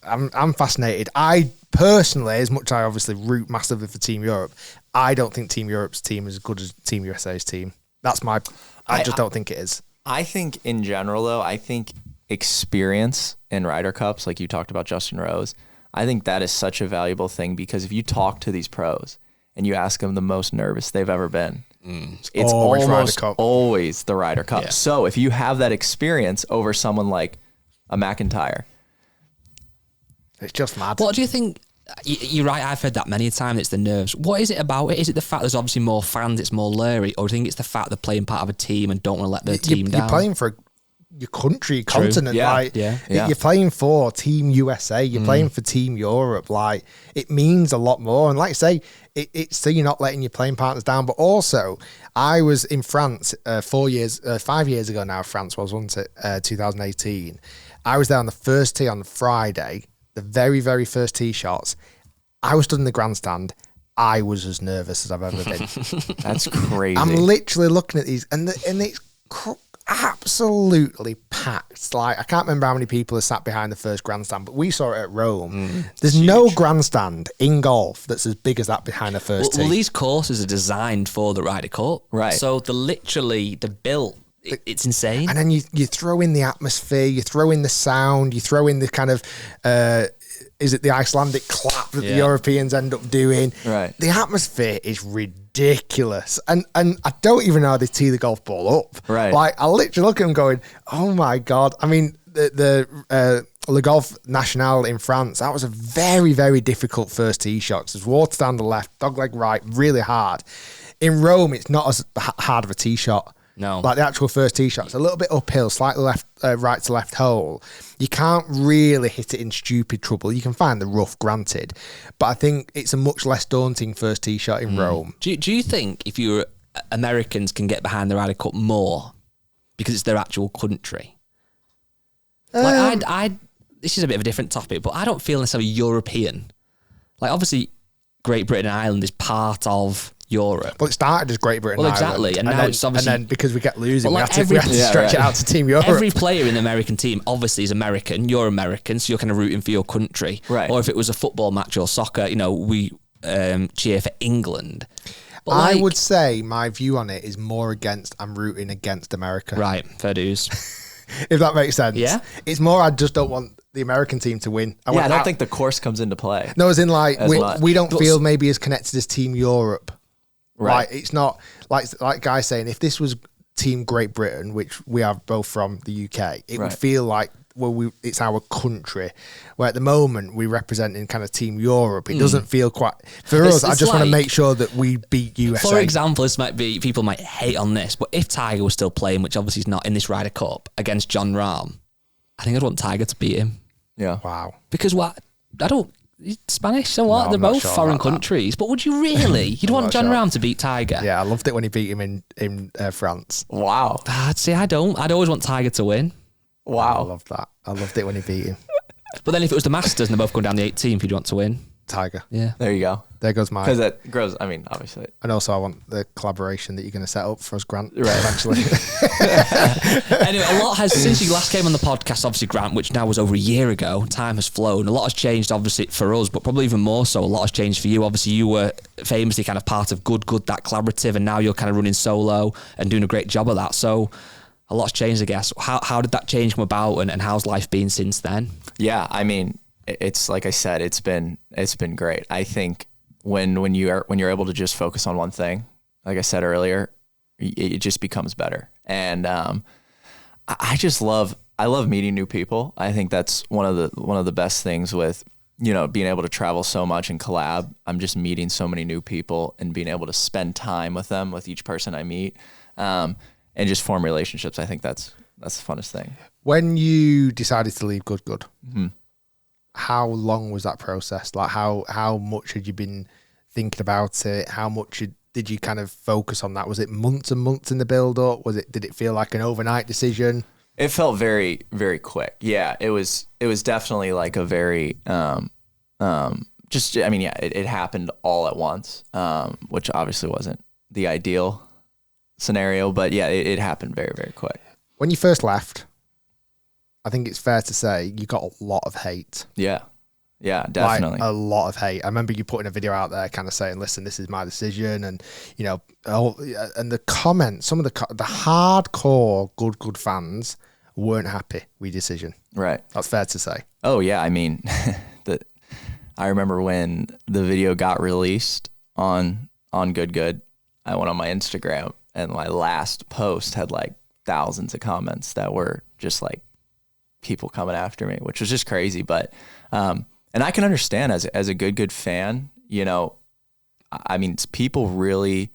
I'm fascinated. I personally, as much as I obviously root massively for Team Europe, I don't think Team Europe's team is as good as Team USA's team. I just don't think it is. I think in general, though, experience in Ryder Cups, like you talked about Justin Rose, I think that is such a valuable thing because if you talk to these pros and you ask them the most nervous they've ever been, it's almost always the Ryder Cup. Yeah. So if you have that experience over someone like a McIntyre, it's just mad. What do you think? You're right, I've heard that many times, it's the nerves. What is it about it? Is it the fact there's obviously more fans, it's more leery, or do you think it's the fact they're playing part of a team and don't want to let their team down? You're playing for your country, continent. Yeah. You're playing for Team USA, you're playing for Team Europe. Like, it means a lot more. And like I say, it's so you're not letting your playing partners down. But also, I was in France 5 years ago now, France was, wasn't it? 2018. I was there on the first tee on the Friday, the very, very first tee shots. I was stood in the grandstand. I was as nervous as I've ever been. That's crazy. I'm literally looking at these, and it's absolutely packed. Like, I can't remember how many people are sat behind the first grandstand, but we saw it at Rome. There's no grandstand in golf that's as big as that behind the first tee. Well, these courses are designed for the Ryder Cup. Right. So the built, it's insane. And then you throw in the atmosphere, you throw in the sound, you throw in the kind of is it the Icelandic clap that the Europeans end up doing? Right. The atmosphere is ridiculous. And I don't even know how they tee the golf ball up. Right. Like, I literally look at them going, oh my God. I mean, the Le Golf National in France, that was a very, very difficult first tee shot. There's water down the left, dogleg right, really hard. In Rome, it's not as hard of a tee shot. No. Like the actual first tee shot's a little bit uphill, slightly left, right to left hole. You can't really hit it in stupid trouble. You can find the rough, granted. But I think it's a much less daunting first tee shot in Rome. Do you think if you're Americans can get behind the Ryder Cup more because it's their actual country? Like this is a bit of a different topic, but I don't feel necessarily European. Like obviously Great Britain and Ireland is part of Europe. Well, it started as Great Britain. Well, and exactly, Ireland, and now then, it's obviously. And then because we kept losing, Well, we like had to stretch it out to Team Europe. Every player in the American team obviously is American. You're American, so you're kind of rooting for your country. Right. Or if it was a football match or soccer, we cheer for England. But I would say my view on it is more against. I'm rooting against America. Right, fair dues. If that makes sense. Yeah. It's more. I just don't want the American team to win. I don't think the course comes into play. No, as in like much. we don't feel maybe as connected as Team Europe. Right. Like it's not like Guy saying if this was Team Great Britain, which we are both from the UK, it would feel like it's our country. Where at the moment we represent in kind of Team Europe, it doesn't feel quite for us. I just want to make sure that we beat USA. For example, people might hate on this, but if Tiger was still playing, which obviously he's not in this Ryder Cup against Jon Rahm, I think I'd want Tiger to beat him. Yeah. Wow. Because he's Spanish, so what? No, They're I'm not both sure foreign about that. countries. But would you really? You'd want Jon Rahm to beat Tiger? Yeah, I loved it when he beat him in France. Wow. I'd say I don't. I'd always want Tiger to win. I Wow. loved that. I loved it when he beat him. But then if it was the Masters and they're both going down the 18th, you'd want to win. Tiger. Yeah. There you go. There goes mine. Because it grows. I mean, obviously. And also, I want the collaboration that you're going to set up for us, Grant. Right. Eventually. Anyway, a lot has, since you last came on the podcast, obviously, Grant, which now was over a year ago, time has flown. A lot has changed, obviously, for us, but probably even more so, a lot has changed for you. Obviously, you were famously kind of part of Good, that collaborative, and now you're kind of running solo and doing a great job of that. So a lot's changed, I guess. How did that change come about, and how's life been since then? Yeah, I mean, it's like I said, it's been great. I think when you're able to just focus on one thing, like I said earlier, it just becomes better. And I love meeting new people. I think that's one of the best things with being able to travel so much and collab. I'm just meeting so many new people and being able to spend time with them, with each person I meet, and just form relationships. I think that's the funnest thing. When you decided to leave Good, mm-hmm. How long was that process? Like how much had you been thinking about it? How much did you kind of focus on that? Was it months and months in the build up? Did it feel like an overnight decision? It felt very, very quick. Yeah, it was definitely like a very, it happened all at once, which obviously wasn't the ideal scenario, but yeah, it happened very, very quick. When you first left, I think it's fair to say you got a lot of hate. Yeah, definitely. Like, a lot of hate. I remember you putting a video out there kind of saying, listen, this is my decision. And, and the comments, some of the hardcore good fans weren't happy with your decision. Right. That's fair to say. Oh, yeah. I mean, I remember when the video got released on Good, I went on my Instagram and my last post had like thousands of comments that were just like people coming after me, which was just crazy. But, and I can understand as a good fan, I mean, people really,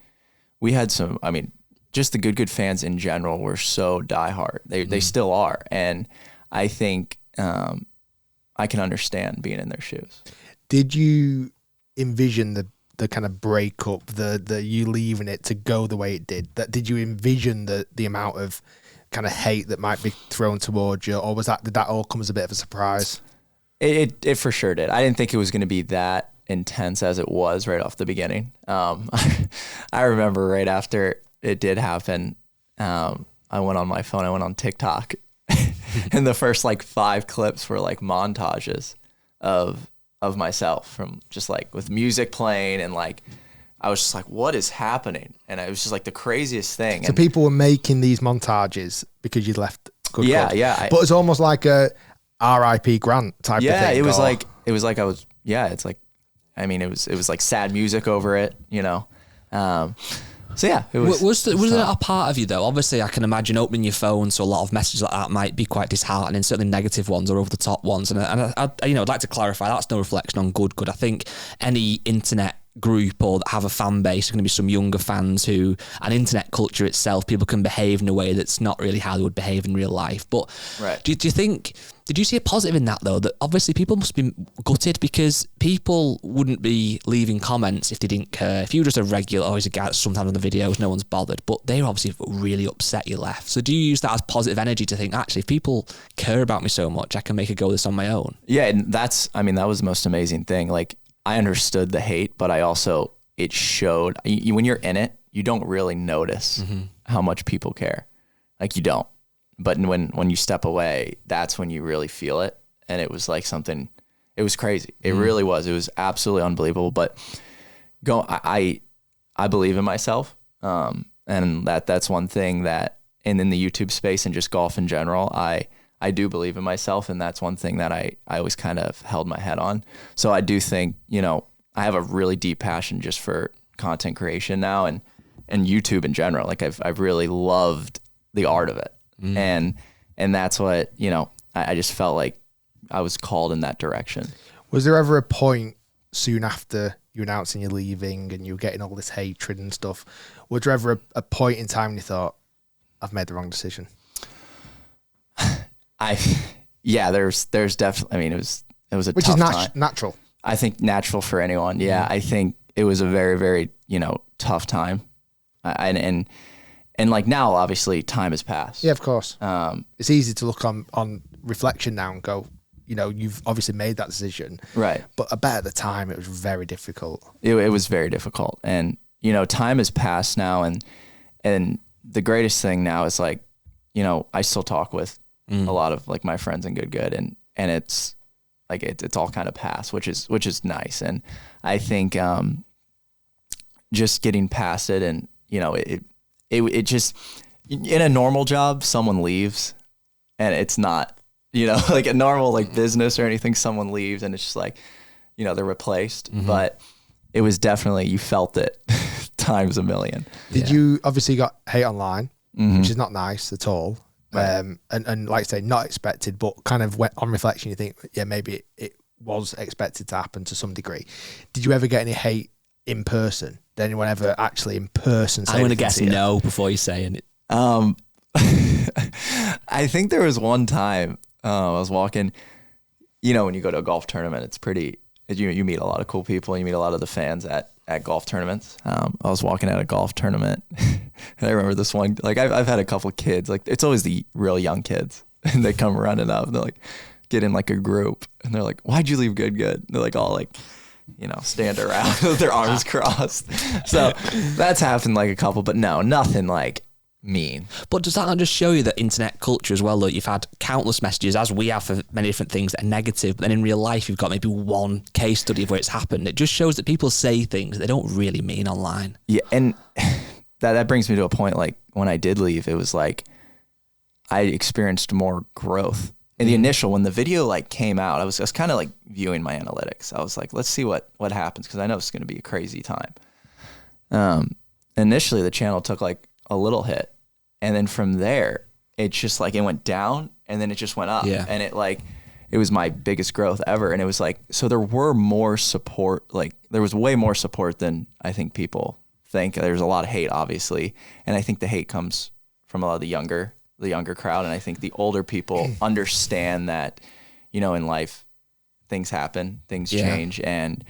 we had some, I mean, just the good fans in general were so diehard. They still are. And I think, I can understand being in their shoes. Did you envision the kind of breakup, the you leaving it to go the way it did? Did you envision the amount of kind of hate that might be thrown towards you, or did that all come as a bit of a surprise? It for sure did. I didn't think it was going to be that intense as it was right off the beginning. I remember right after it did happen, I went on my phone, I went on TikTok, and the first like 5 clips were like montages of myself from just like with music playing, and like I was just like, what is happening? And it was just like the craziest thing. So people were making these montages because you'd left Good. Yeah. But it's almost like a R.I.P. Grant type of thing. Yeah, it was like it was like I was, it's like, I mean, it was like sad music over it, you know? So yeah, it was there a part of you though? Obviously, I can imagine opening your phone, so a lot of messages like that might be quite disheartening. Certainly, negative ones or over the top ones. And I I'd like to clarify that's no reflection on good. I think any internet group or that have a fan base are going to be some younger fans who, an internet culture itself, people can behave in a way that's not really how they would behave in real life. But do you think? Did you see a positive in that though? That obviously people must be gutted because people wouldn't be leaving comments if they didn't care. If you were just a regular, always a guy that's sometimes on the videos, no one's bothered. But they're obviously really upset you left. So do you use that as positive energy to think, actually, if people care about me so much, I can make a go of this on my own? Yeah, and that was the most amazing thing. Like, I understood the hate, but it showed when you're in it, you don't really notice how much people care. Like, you don't. But when you step away, that's when you really feel it. And it was like something, it was crazy. It really was. It was absolutely unbelievable. But I believe in myself. And that's one thing that, and in the YouTube space and just golf in general, I do believe in myself. And that's one thing that I always kind of held my head on. So I do think, I have a really deep passion just for content creation now and YouTube in general. Like I've really loved the art of it. And that's what, I just felt like I was called in that direction. Was there ever a point soon after you announcing you're leaving and you were getting all this hatred and stuff, was there ever a point in time when you thought, I've made the wrong decision? There's definitely, I mean, it was a which tough is time. natural. I think natural for anyone. Yeah. I think it was a very, very, tough time. And like now, obviously time has passed. Yeah, of course. It's easy to look on reflection now and go, you've obviously made that decision. Right. But I bet at the time it was very difficult. It was very difficult. And, time has passed now. And the greatest thing now is like, I still talk with a lot of like my friends in good. And it's like, it's all kind of past, which is nice. And I think, just getting past it and, it just, in a normal job, someone leaves and it's not, like a normal like business or anything, someone leaves and it's just like, they're replaced. But it was definitely, you felt it times a million. Did you obviously got hate online, which is not nice at all. Right. And like I say, not expected, but kind of on reflection, you think, yeah, maybe it was expected to happen to some degree. Did you ever get any hate in person? Did anyone ever actually in person say I'm going to guess no before you say it. I think there was one time I was walking, when you go to a golf tournament, it's pretty, you meet a lot of cool people. You meet a lot of the fans at golf tournaments. I was walking at a golf tournament and I remember this one, like I've had a couple of kids, like it's always the real young kids and they come running up and they're like, get in like a group and they're like, why'd you leave good? And they're like all like, stand around with their arms crossed. So that's happened like a couple, but no, nothing like mean. But does that not just show you that internet culture as well, though? You've had countless messages, as we have for many different things that are negative, but then in real life, you've got maybe one case study of where it's happened. It just shows that people say things they don't really mean online. Yeah, and that brings me to a point, like when I did leave, it was like I experienced more growth. In the initial, when the video like came out, I was kind of like viewing my analytics. I was like, let's see what happens because I know it's going to be a crazy time. Initially, the channel took like a little hit, and then from there, it's just like it went down, and then it just went up, and it was my biggest growth ever. And it was like, so there were more support, like there was way more support than I think people think. There's a lot of hate, obviously, and I think the hate comes from a lot of the younger crowd. And I think the older people understand that, in life, things happen, things change. And,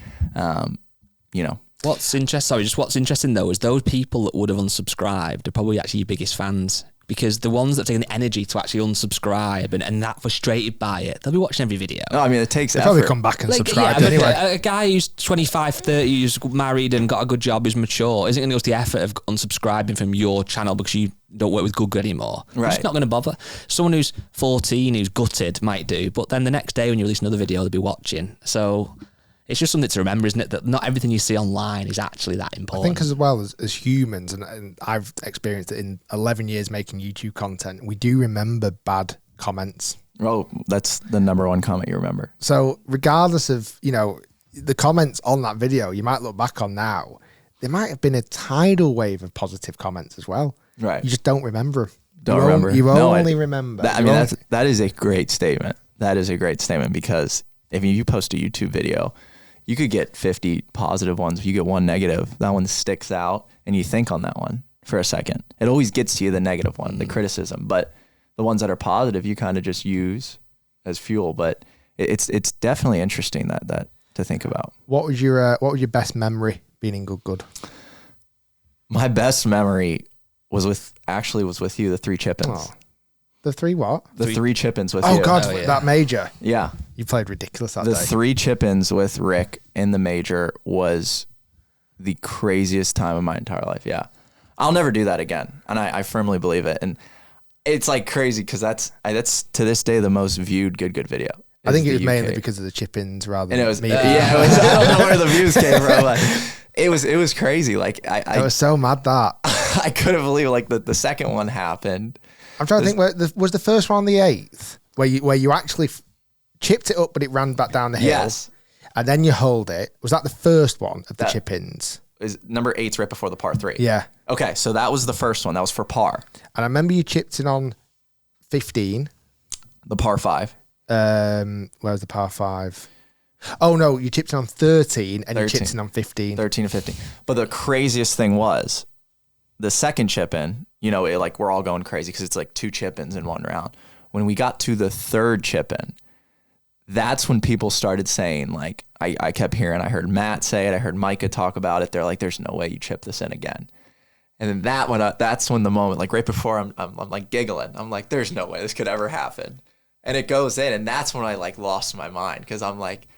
What's interesting though is those people that would have unsubscribed are probably actually your biggest fans, because the ones that take the energy to actually unsubscribe and that frustrated by it, they'll be watching every video. No, I mean, it takes effort. Probably come back and subscribe anyway. A guy who's 25, 30, who's married and got a good job, who's mature, isn't going to go to the effort of unsubscribing from your channel because you don't work with good anymore. Right. You're just not going to bother. Someone who's 14, who's gutted might do, but then the next day when you release another video, they'll be watching. So it's just something to remember, isn't it? That not everything you see online is actually that important. I think as well as humans, and I've experienced it in 11 years making YouTube content, we do remember bad comments. Oh, that's the number one comment you remember. So regardless of, the comments on that video, you might look back on now, there might have been a tidal wave of positive comments as well. Right. You just don't remember. Don't remember. You only remember. That is a great statement. That is a great statement because if you post a YouTube video, you could get 50 positive ones. If you get one negative, that one sticks out and you think on that one for a second. It always gets to you, the negative one, the criticism, but the ones that are positive, you kind of just use as fuel. But it's definitely interesting that to think about. What was your best memory being in Good? My best memory was with you, the 3 chip-ins. Oh. The 3 what? The 3 chip-ins with you. Oh God, that major. Yeah. You played ridiculous that day. The 3 chip-ins with Rick in the major was the craziest time of my entire life. Yeah. I'll never do that again. And I firmly believe it. And it's like crazy because that's to this day the most viewed good video. I think it was mainly because of the chip-ins rather than me. I don't know where the views came from. But it was crazy. Like I was so mad that I couldn't believe like the second one happened. I'm trying to think. Was the first one the 8th where you actually chipped it up, but it ran back down the hill? Yes. And then you hold it. Was that the first one of the chip-ins? Is number 8's right before the par 3? Yeah. Okay, so that was the first one. That was for par. And I remember you chipped in on 15. The par 5. Where was the par 5? Oh no, you chipped in on 13 and 13. You chipped in on 15. 13 and 15. But the craziest thing was the second chip in, we're all going crazy because it's like 2 chip-ins in one round. When we got to the 3rd chip-in, that's when people started saying, like, I kept hearing, I heard Matt say it, I heard Micah talk about it. They're like, there's no way you chip this in again. And then that's when the moment, like right before I'm like giggling. I'm like, there's no way this could ever happen. And it goes in, and that's when I like lost my mind because I'm like,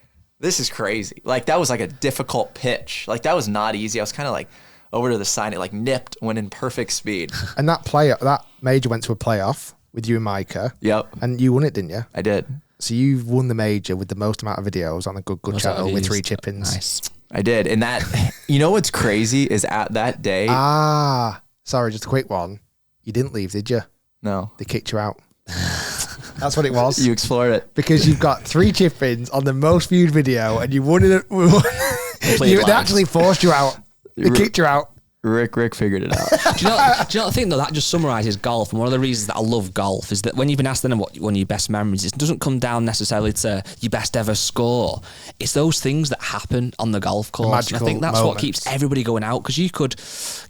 this is crazy. Like that was like a difficult pitch. Like that was not easy. I was kind of like over to the side. It like nipped, went in perfect speed. And that major went to a playoff with you and Micah. Yep. And you won it, didn't you? I did. So you've won the major with the most amount of videos on a good channel with 3 chip-ins. Nice. I did. And that, what's crazy is at that day. Sorry, just a quick one. You didn't leave, did you? No. They kicked you out. That's what it was. You explored it. Because you've got 3 chip-ins on the most viewed video and you won it. They actually forced you out. They kicked you out. Rick figured it out. do you know what I think though? That just summarises golf. And one of the reasons that I love golf is that when you've been asked them what one of your best memories is, it doesn't come down necessarily to your best ever score. It's those things that happen on the golf course. And I think that's what keeps everybody going out, because you could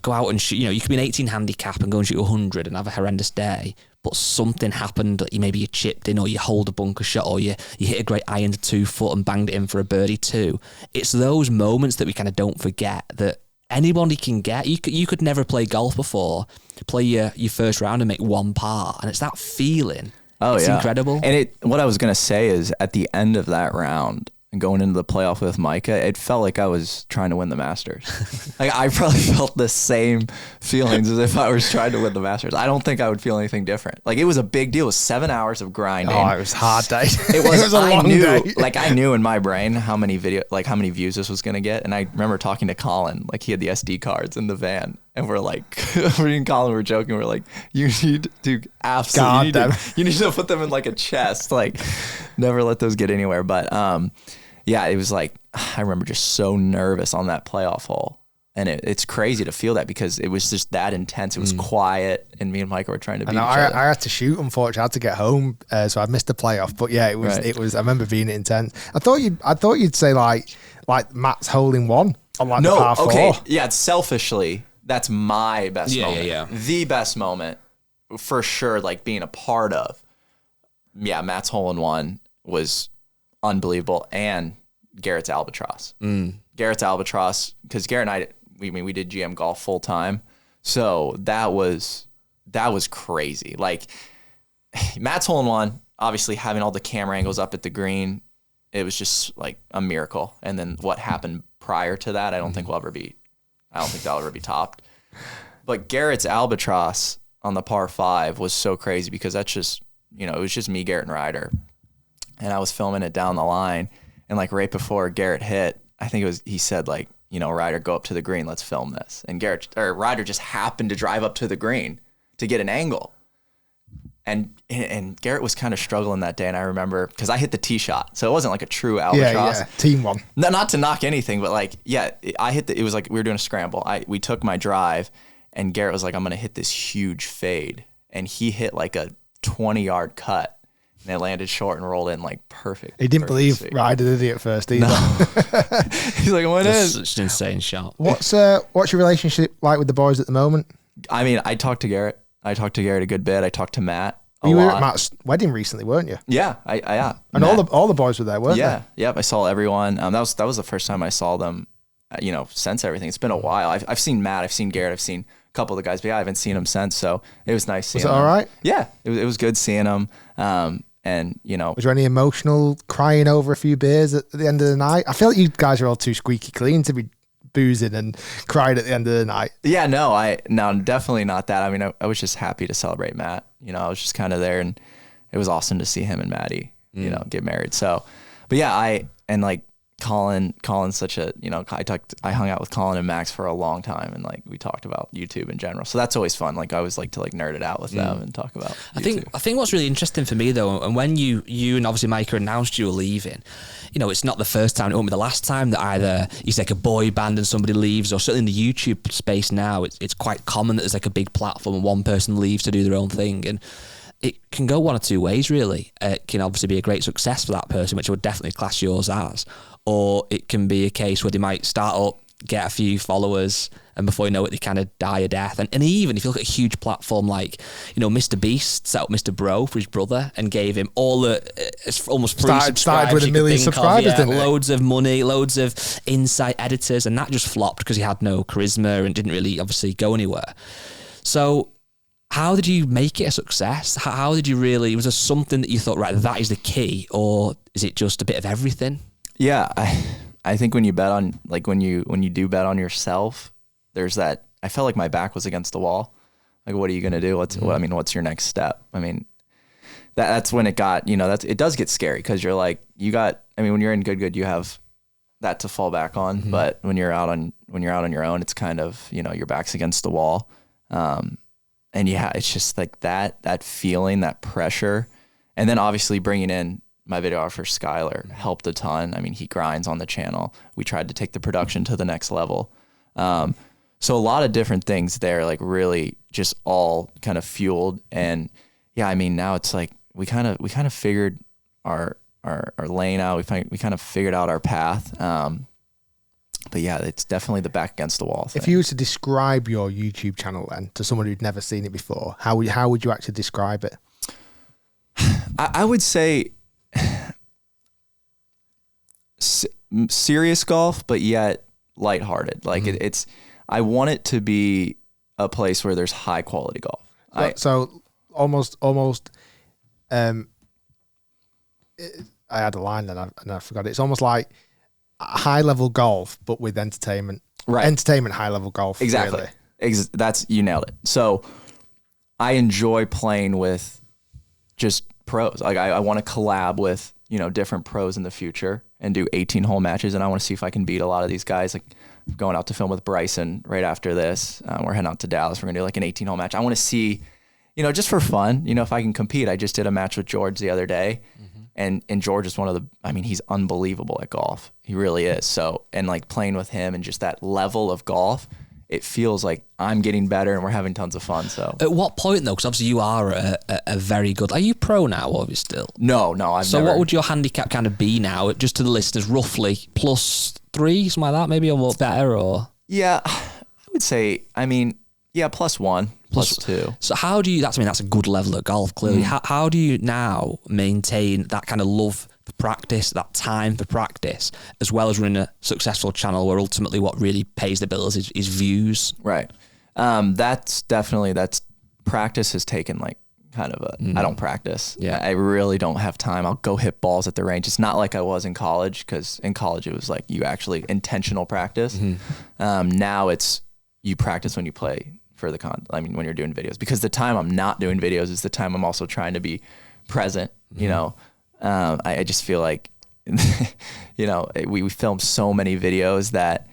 go out and shoot, you could be an 18 handicap and go and shoot 100 and have a horrendous day. But something happened, maybe you chipped in or you hold a bunker shot or you hit a great iron to 2 foot and banged it in for a birdie 2. It's those moments that we kind of don't forget that anybody can get. You could never play golf before, play your first round and make 1 par, and it's that feeling. It's incredible. And what I was going to say is at the end of that round and going into the playoff with Micah, it felt like I was trying to win the Masters. Like I probably felt the same feelings as if I was trying to win the Masters. I don't think I would feel anything different. Like it was a big deal. It was 7 hours of grinding. Oh, it was a hard day. It was a long day. Like I knew in my brain how many views this was going to get. And I remember talking to Colin, like he had the SD cards in the van. And we're like, me and Colin were joking. We're like, you need to you need to put them in like a chest. Like never let those get anywhere. But yeah, it was like, I remember just so nervous on that playoff hole. And it's crazy to feel that because it was just that intense. It was quiet, and me and Micah were trying to beat each other. I had to shoot, unfortunately. I had to get home, so I missed the playoff. But yeah, it was. I remember being intense. I thought you'd say like Matt's holding one on like the par 4. Okay, yeah. Selfishly, that's my best moment. Yeah. The best moment for sure. Like being a part of. Yeah, Matt's hole in one was unbelievable, and Garrett's albatross. Garrett's albatross, because Garrett and I, we did GM golf full time, so that was crazy. Like Matt's hole in one, obviously having all the camera angles up at the green, it was just like a miracle. And then what happened prior to that, I don't think that'll ever be topped. But Garrett's albatross on the par 5 was so crazy because that's just, it was just me, Garrett, and Ryder. And I was filming it down the line, and like right before Garrett hit, I think he said like, Ryder, go up to the green, let's film this. And Ryder just happened to drive up to the green to get an angle. And Garrett was kind of struggling that day, and I remember because I hit the tee shot, so it wasn't like a true albatross. Yeah, team one. No, not to knock anything, but like, yeah, I hit it was like we were doing a scramble. We took my drive, and Garrett was like, "I'm gonna hit this huge fade," and he hit like a 20-yard cut, and it landed short and rolled in like perfect. He didn't believe Ryder, did he, at first either? No. He's like, "What is?" Such an insane shot. What's your relationship like with the boys at the moment? I mean, I talked to Garrett a good bit. I talked to Matt. You were at Matt's wedding recently, weren't you? Yeah, yeah. And Matt, all the boys were there, weren't they? Yeah, yep. I saw everyone. That was the first time I saw them. Since everything. It's been a while. I've seen Matt. I've seen Garrett. I've seen a couple of the guys, but yeah, I haven't seen them since. So it was nice seeing them. Was it all right? Yeah, it was good seeing them. And was there any emotional crying over a few beers at the end of the night? I feel like you guys are all too squeaky clean to be boozing and crying at the end of the night. Yeah, no, definitely not that. I mean, I was just happy to celebrate Matt. I was just kind of there, and it was awesome to see him and Maddie, get married. So, but yeah, Colin's such a, I hung out with Colin and Max for a long time, and like we talked about YouTube in general. So that's always fun. Like I always like to like nerd it out with them and talk about YouTube. I think what's really interesting for me though, and when you and obviously Micah announced you were leaving, it's not the first time, it won't be the last time that either he's like a boy band and somebody leaves, or certainly in the YouTube space now, it's quite common that there's like a big platform and one person leaves to do their own thing. And it can go one or two ways, really. It can obviously be a great success for that person, which I would definitely class yours as. Or it can be a case where they might start up, get a few followers, and before you know it, they kind of die a death. And even if you look at a huge platform like, Mr. Beast set up Mr. Bro for his brother and gave him all the almost free subscribers. Started with 1 million subscribers, didn't it? Loads of money, loads of insight editors, and that just flopped because he had no charisma and didn't really obviously go anywhere. So how did you make it a success? How did you really, was there something that you thought, right, that is the key, or is it just a bit of everything? Yeah, I think when you bet on, like when you do bet on yourself, there's that, I felt like my back was against the wall. Like, what are you going to do? What's your next step? I mean, that's when it got, it does get scary because you're like, when you're in good, you have that to fall back on. Mm-hmm. But when you're out on your own, it's kind of, your back's against the wall. And yeah, it's just like that feeling, that pressure. And then obviously bringing in my videographer, Skylar, helped a ton. I mean, he grinds on the channel. We tried to take the production to the next level. So a lot of different things there, like really just all kind of fueled. And yeah, I mean, now it's like, we kind of figured our lane out. We kind of figured out our path. But yeah, it's definitely the back against the wall thing. If you were to describe your YouTube channel then to someone who'd never seen it before, how would you actually describe it? I would say serious golf, but yet lighthearted. Like it's, I want it to be a place where there's high quality golf. So almost. I had a line then and I forgot it. It's almost like high level golf, but with entertainment. Right. Entertainment, high level golf. Exactly. Really. You nailed it. So I enjoy playing with just pros. Like I want to collab with, different pros in the future and do 18-hole matches. And I want to see if I can beat a lot of these guys. Like going out to film with Bryson right after this. We're heading out to Dallas. We're going to do like an 18-hole match. I want to see, just for fun, if I can compete. I just did a match with George the other day. And George is he's unbelievable at golf. He really is. So, and like playing with him and just that level of golf, it feels like I'm getting better and we're having tons of fun. So at what point though, because obviously you are a very good, are you pro now or are you still? No, I've never. What would your handicap kind of be now, just to the listeners, roughly +3, something like that, maybe, or more better, or? Yeah, I would say, +1, +2. So how do you, that's a good level of golf, clearly. How do you now maintain that kind of love for practice, that time for practice, as well as running a successful channel where ultimately what really pays the bills is views? Right. That's practice has taken like kind of I don't practice. Yeah. I really don't have time. I'll go hit balls at the range. It's not like I was in college, because in college it was like you actually intentional practice. Now it's you practice when you play for the when you're doing videos, because the time I'm not doing videos is the time I'm also trying to be present, I just feel like, we film so many videos that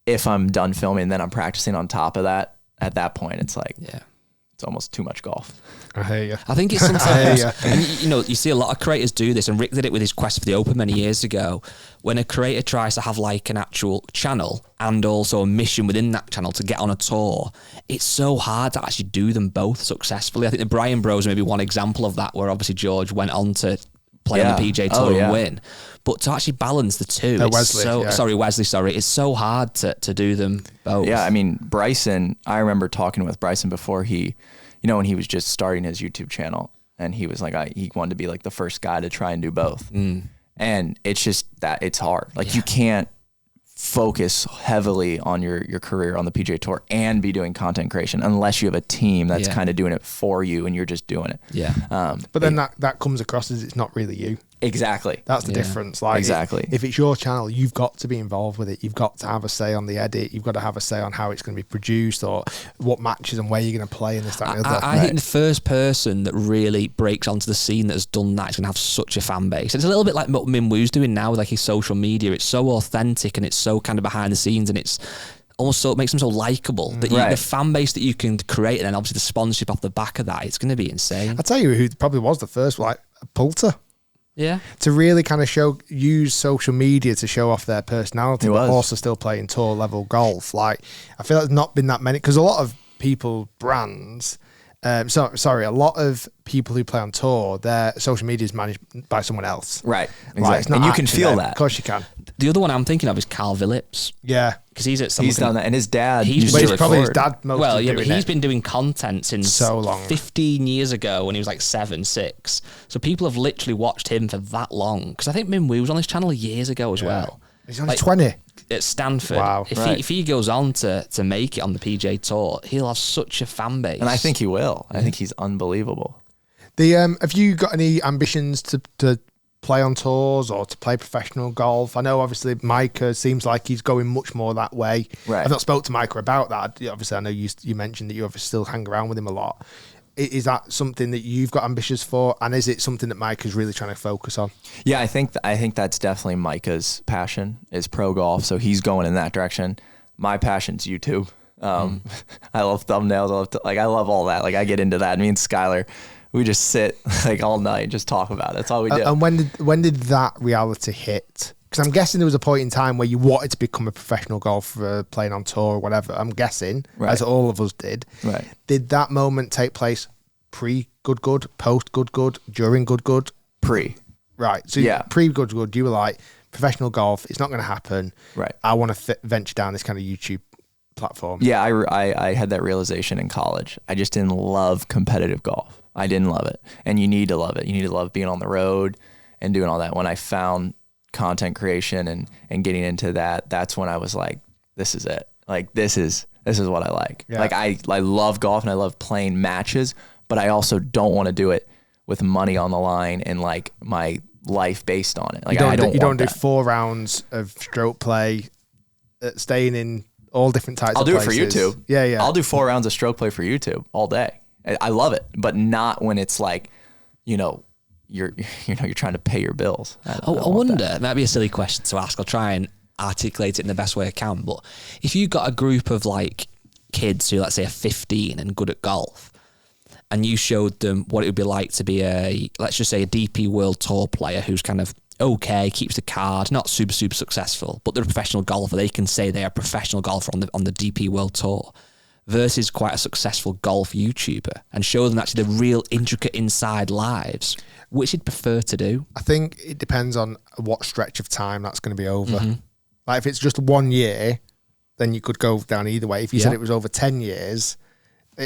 if I'm done filming, then I'm practicing on top of that, at that point, it's like, it's it's almost too much golf. I hear you. I think it's sometimes, and, you know, you see a lot of creators do this, and Rick did it with his Quest for the Open many years ago. When a creator tries to have like an actual channel and also a mission within that channel to get on a tour, it's so hard to actually do them both successfully. I think the Bryan Bros may be one example of that, where obviously George went on to play on the PJ Tour and win. But to actually balance the two, Wesley, it's so hard to do them both. Yeah, I mean, Bryson, I remember talking with Bryson before he, you know, when he was just starting his YouTube channel, and he was like, he wanted to be like the first guy to try and do both. And it's just that it's hard. Like you can't focus heavily on your career on the PGA Tour and be doing content creation unless you have a team that's kind of doing it for you and you're just doing it. But then that comes across as it's not really you. Exactly. That's the difference. Like exactly. If it's your channel, you've got to be involved with it. You've got to have a say on the edit. You've got to have a say on how it's going to be produced or what matches and where you're going to play and this, that, and the other. I think the first person that really breaks onto the scene that has done that is going to have such a fan base. It's a little bit like what Min Woo's doing now with like his social media. It's so authentic and it's so kind of behind the scenes, and it's almost so, it makes them so likable that the fan base that you can create, and then obviously the sponsorship off the back of that, it's going to be insane. I'll tell you who probably was the first, like Poulter. Yeah. To really kind of use social media to show off their personality, but also still playing tour level golf. Like, I feel like there's not been that many, because a lot of brands, a lot of people who play on tour, their social media is managed by someone else. Right. Exactly. Like, and you can feel that. Of course you can. The other one I'm thinking of is Carl Phillips. Yeah. Because he's done that, and his dad. He's probably his dad. But he's been doing content since so long. 15 years ago when he was like 7, 6. So people have literally watched him for that long. Because I think Min Woo was on his channel years ago as well. He's only 20 at Stanford. Wow. If he goes on to make it on the PGA Tour, he'll have such a fan base. And I think he will. I think he's unbelievable. Have you got any ambitions to play on tours or to play professional golf? I know obviously Micah seems like he's going much more that way. Right. I've not spoke to Micah about that. Obviously, I know you mentioned that you obviously still hang around with him a lot. Is that something that you've got ambitions for, and is it something that Micah's really trying to focus on? Yeah, I think that's definitely Micah's passion is pro golf, so he's going in that direction. My passion's YouTube. I love thumbnails. I love all that. Like I get into that. Me and Skylar, we just sit like all night and just talk about it. That's all we do. And when did that reality hit? Because I'm guessing there was a point in time where you wanted to become a professional golfer, playing on tour or whatever. I'm guessing, as all of us did. Right. Did that moment take place pre-good, post-good, during good? Pre. Right. So pre-good, you were like, professional golf, it's not going to happen. Right. I want to venture down this kind of YouTube platform. Yeah, I had that realization in college. I just didn't love competitive golf. I didn't love it. And you need to love it. You need to love being on the road and doing all that. When I found content creation and getting into that, that's when I was like, this is it. Like, this is what I like. Yeah. Like, I love golf and I love playing matches, but I also don't want to do it with money on the line and like my life based on it. Like, you don't do 4 rounds of stroke play, staying in all different types of places. I'll do it for YouTube. Yeah. I'll do 4 rounds of stroke play for YouTube all day. I love it, but not when it's like, you're trying to pay your bills. I wonder, it might be a silly question to ask. I'll try and articulate it in the best way I can. But if you got a group of like kids who, let's say, are 15 and good at golf, and you showed them what it would be like to be let's just say a DP World Tour player who's kind of okay, keeps the card, not super, super successful, but they're a professional golfer. They can say they are a professional golfer on the DP World Tour, versus quite a successful golf YouTuber, and show them actually the real intricate inside lives. Which you'd prefer to do? I think it depends on what stretch of time that's going to be over. Mm-hmm. Like if it's just 1 year, then you could go down either way. If you said it was over 10 years,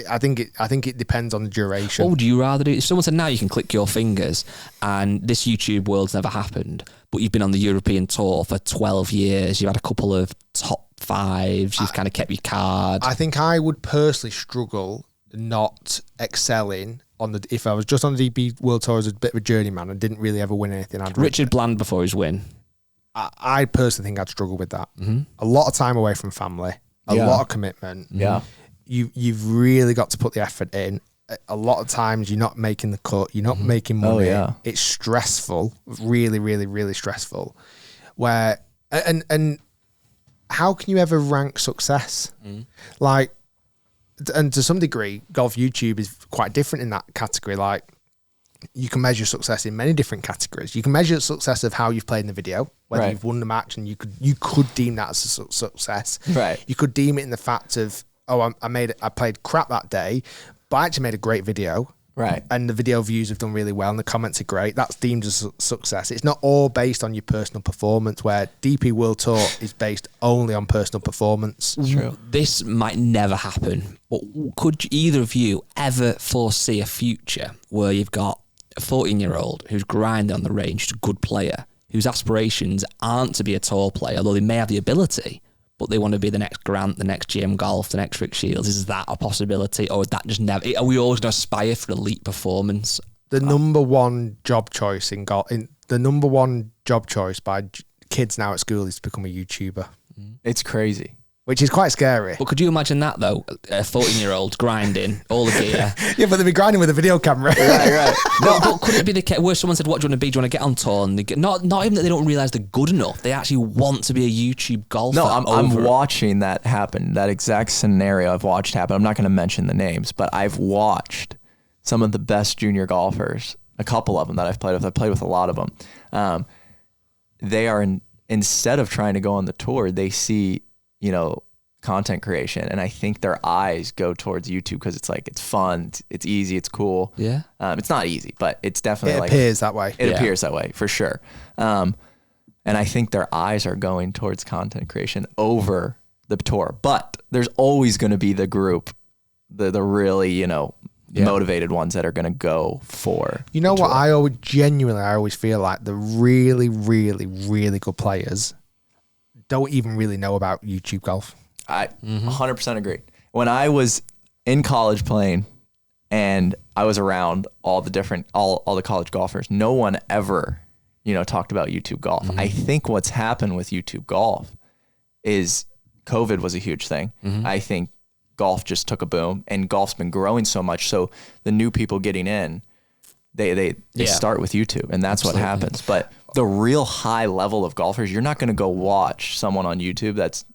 I think it depends on the duration. What would you rather do? If someone said now you can click your fingers and this YouTube world's never happened, but you've been on the European tour for 12 years, you've had a couple of top 5s, you've kind of kept your card. I think I would personally struggle not excelling if I was just on the DP World Tour as a bit of a journeyman and didn't really ever win anything. Richard Bland before his win. I personally think I'd struggle with that. Mm-hmm. A lot of time away from family, a lot of commitment. Yeah. You've really got to put the effort in. A lot of times you're not making the cut, you're not making money. Oh, yeah. It's stressful, really, really, really stressful. Where and how can you ever rank success? Like, and to some degree, golf YouTube is quite different in that category. Like, you can measure success in many different categories. You can measure success of how you've played in the video, whether you've won the match, and you could deem that as a success. Right. You could deem it in the fact of, I played crap that day, but I actually made a great video. Right. And the video views have done really well and the comments are great. That's deemed as a success. It's not all based on your personal performance, where DP World Tour is based only on personal performance. True. This might never happen, but could either of you ever foresee a future where you've got a 14-year-old who's grinding on the range, a good player, whose aspirations aren't to be a tour player, although they may have the ability, but they want to be the next Grant, the next GM Golf, the next Rick Shiels? Is that a possibility, or is that just never? Are we always going to aspire for elite performance? The number one job choice in golf, the number one job choice by kids now at school is to become a YouTuber. It's crazy. Which is quite scary. But could you imagine that though? A 14-year-old grinding all the gear. Yeah, but they'd be grinding with a video camera. Right. But could it be the case where someone said, "What do you want to be? Do you want to get on tour?" And they get, not even that they don't realise they're good enough. They actually want to be a YouTube golfer. No, I'm watching that happen. That exact scenario I've watched happen. I'm not going to mention the names, but I've watched some of the best junior golfers, a couple of them that I've played with. I've played with a lot of them. They are, instead of trying to go on the tour, they see, content creation, and I think their eyes go towards YouTube because it's like, it's fun, it's easy, it's cool. Yeah. It's not easy, but it's definitely It appears that way. It appears that way for sure. And I think their eyes are going towards content creation over the tour. But there's always going to be the group, the really, motivated ones that are going to go for. You know what? I always feel like the really, really, really good players don't even really know about YouTube golf. I 100% agree. When I was in college playing and I was around all the college golfers, no one ever, talked about YouTube golf. I think what's happened with YouTube golf is COVID was a huge thing. I think golf just took a boom, and golf's been growing so much. So the new people getting in, they start with YouTube, and that's what happens. But the real high level of golfers, you're not going to go watch someone on YouTube that's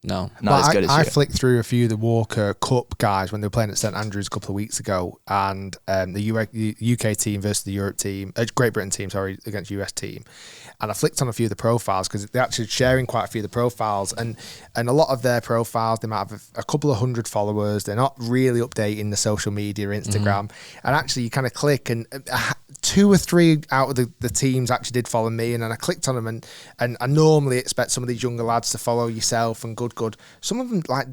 not as good as you. I flicked through a few of the Walker Cup guys when they were playing at St Andrews a couple of weeks ago, and the UK team versus the Europe team, Great Britain team, against US team. And I flicked on a few of the profiles because they're actually sharing quite a few of the profiles, and a lot of their profiles, they might have a couple of hundred followers. They're not really updating the social media, Instagram. And actually you kind of click, and 2 or 3 out of the teams actually did follow me, and then I clicked on them, and I normally expect some of these younger lads to follow yourself and good. Some of them, like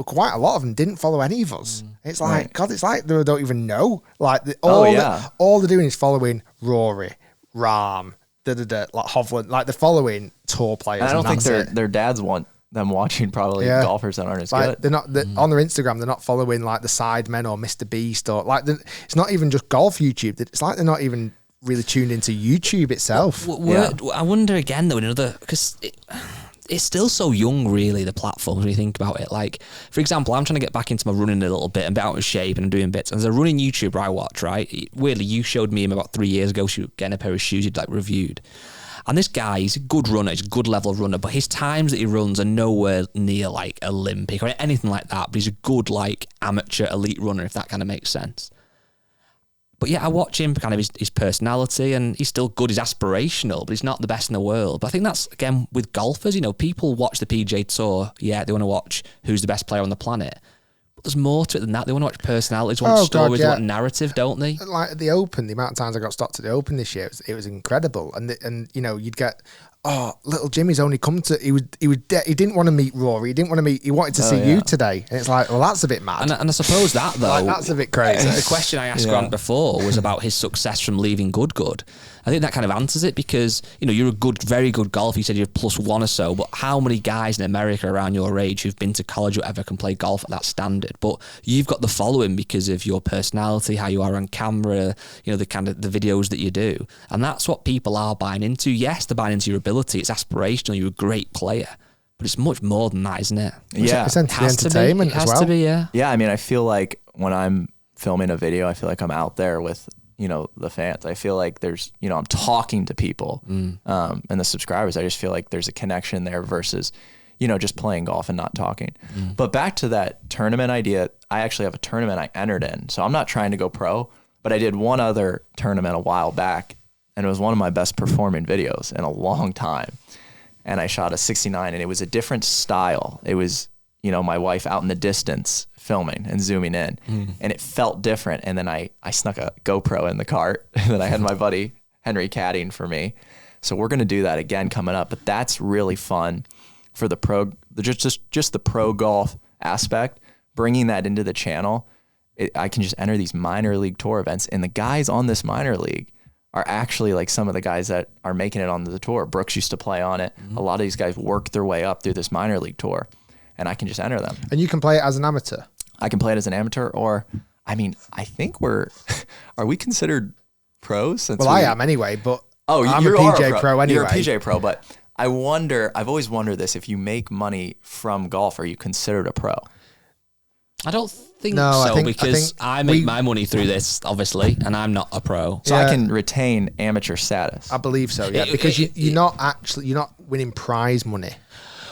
quite a lot of them, didn't follow any of us. It's like, God, it's like they don't even know. Like all they're doing is following Rory, Rahm, like Hovland, like they're following tour players. And I don't think their dads want them watching probably golfers that aren't as good. They're not on their Instagram. They're not following like the Sidemen or Mr. Beast, or like it's not even just golf YouTube. It's like they're not even really tuned into YouTube itself. I wonder again though, because it's still so young, really, the platforms, when you think about it. Like, for example, I'm trying to get back into my running a little bit and be out of shape, and I'm doing bits. And there's a running YouTuber I watch, right? Weirdly, you showed me him about 3 years ago, getting a pair of shoes you'd like reviewed. And this guy, he's a good runner, he's a good level runner, but his times that he runs are nowhere near like Olympic or anything like that. But he's a good like amateur elite runner, if that kind of makes sense. But yeah, I watch him, kind of his personality, and he's still good, he's aspirational, but he's not the best in the world. But I think that's, again, with golfers, people watch the PGA Tour, they want to watch who's the best player on the planet. But there's more to it than that. They want to watch personalities, want stories, they want narrative, don't they? Like at the Open, the amount of times I got stopped at the Open this year, it was incredible. And you'd get, little Jimmy's only come to, he didn't want to meet Rory, he wanted to see you today. And it's like, well, that's a bit mad. And I suppose that, though, like, that's a bit crazy. The question I asked Grant before was about his success from leaving good. I think that kind of answers it, because, you're a very good golfer. You said you're +1 or so, but how many guys in America around your age who've been to college or whatever can play golf at that standard? But you've got the following because of your personality, how you are on camera, the kind of the videos that you do. And that's what people are buying into. Yes, they're buying into your ability. It's aspirational. You're a great player. But it's much more than that, isn't it? Yeah. It's entertainment as well. It has to be, yeah. Yeah, I mean, I feel like when I'm filming a video, I feel like I'm out there with the fans. I feel like there's, I'm talking to people and the subscribers. I just feel like there's a connection there versus, just playing golf and not talking. But back to that tournament idea, I actually have a tournament I entered in. So I'm not trying to go pro, but I did one other tournament a while back, and it was one of my best performing videos in a long time. And I shot a 69, and it was a different style. It was, my wife out in the distance filming and zooming in, and it felt different. And then I snuck a GoPro in the cart, and then I had my buddy Henry caddying for me. So we're going to do that again coming up, but that's really fun for the pro, just the pro golf aspect, bringing that into the channel. I can just enter these minor league tour events, and the guys on this minor league are actually like some of the guys that are making it onto the tour. Brooks used to play on it. A lot of these guys work their way up through this minor league tour, and I can just enter them. And you can play it as an amateur? I can play it as an amateur, or, I think are we considered pros? Since I am anyway, but I'm you're a PJ pro anyway. You're a PJ pro, but I've always wondered this, if you make money from golf, are you considered a pro? I don't think so, because I make my money through this, obviously, and I'm not a pro. So I can retain amateur status. I believe so, yeah, because you're not winning prize money.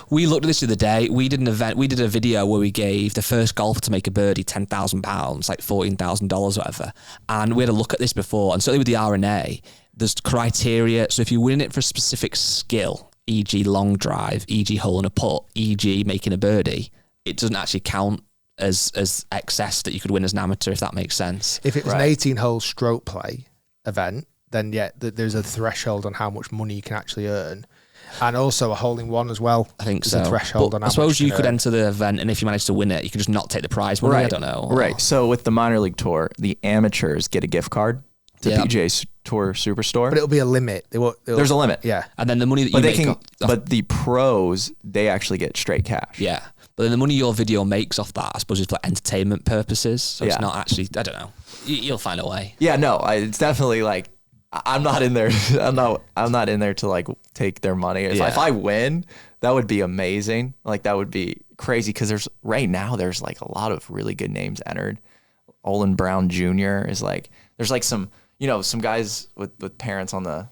We looked at this the other day. We did an event. We did a video where we gave the first golfer to make a birdie £10,000, like $14,000, whatever. And we had a look at this before, and certainly with the R&A, there's criteria. So if you win it for a specific skill, e.g. long drive, e.g. hole in a putt, e.g. making a birdie, it doesn't actually count as excess that you could win as an amateur, if that makes sense. If it was an 18-hole stroke play event, then there's a threshold on how much money you can actually earn. And also a hole-in-one as well. I think there's so. a threshold on how I suppose much you could enter the event, and if you manage to win it, you could just not take the prize money. Right. I don't know. Right. So with the minor league tour, the amateurs get a gift card to PGA Tour Superstore. But it'll be a limit. There's a limit. Yeah. And then the money that you make... But the pros, they actually get straight cash. Yeah. But then the money your video makes off that, I suppose, is for entertainment purposes. So it's not actually... I don't know. You'll find a way. Yeah, no. It's definitely like... I'm not in there. I'm not in there to like take their money. If I win, that would be amazing. Like that would be crazy, because there's like a lot of really good names entered. Olin Brown Jr. is like, there's like some guys with parents on the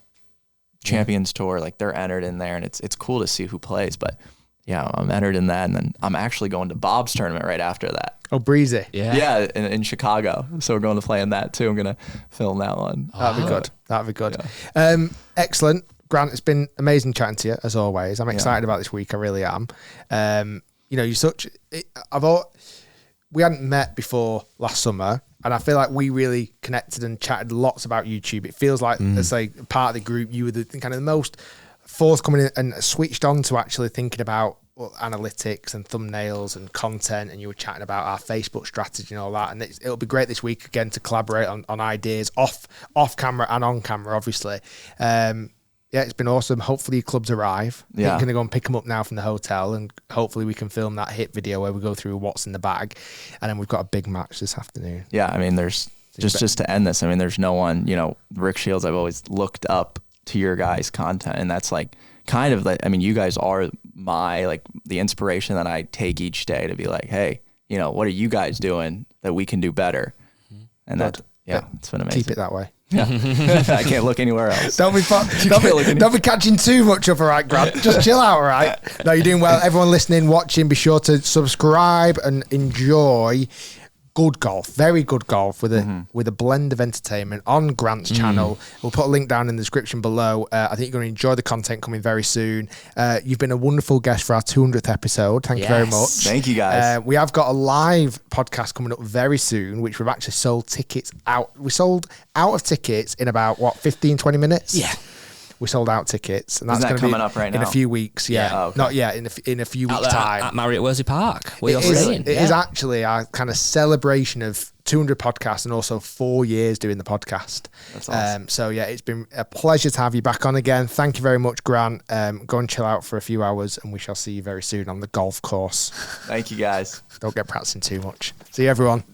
Champions Tour, like they're entered in there, and it's cool to see who plays. But yeah, I'm entered in that, and then I'm actually going to Bob's tournament right after that. Oh, breezy. Yeah, in Chicago. So we're going to play in that too. I'm going to film that one. That'd be good. That'd be good. Yeah. Excellent. Grant, it's been amazing chatting to you, as always. I'm excited about this week. I really am. We hadn't met before last summer, and I feel like we really connected and chatted lots about YouTube. It feels like, as a part of the group, you were the kind of the most forthcoming and switched on to actually thinking about analytics and thumbnails and content, and you were chatting about our Facebook strategy and all that. And it'll be great this week again to collaborate on ideas off camera and on camera, obviously. It's been awesome. Hopefully your clubs arrive. I'm going to go and pick them up now from the hotel, and hopefully we can film that hit video where we go through what's in the bag. And then we've got a big match this afternoon. Yeah, I mean, there's just to end this, I mean, there's no one, Rick Shiels, I've always looked up to your guys' content, and that's like kind of like, I mean, you guys are my, like, the inspiration that I take each day to be like, hey, what are you guys doing that we can do better? And it's been amazing. Keep it that way. Yeah. I can't look anywhere else. Don't be catching too much up, all right, Grant. Just chill out, all right? No, you're doing well. Everyone listening, watching, be sure to subscribe and enjoy good golf, very good golf with a blend of entertainment on Grant's channel. We'll put a link down in the description below. I think you're going to enjoy the content coming very soon. You've been a wonderful guest for our 200th episode. Thank you very much. Thank you, guys. We have got a live podcast coming up very soon, which we've actually sold tickets out. We sold out of tickets in about 15, 20 minutes? Yeah. We sold out tickets, and that's going to be coming up right now in a few weeks. Yeah, Oh, okay. Not yet. In a few weeks' time at Marriott Worsley Park. It is actually our kind of celebration of 200 podcasts and also 4 years doing the podcast. That's awesome. So it's been a pleasure to have you back on again. Thank you very much, Grant. Go and chill out for a few hours, and we shall see you very soon on the golf course. Thank you, guys. Don't get practicing too much. See you, everyone.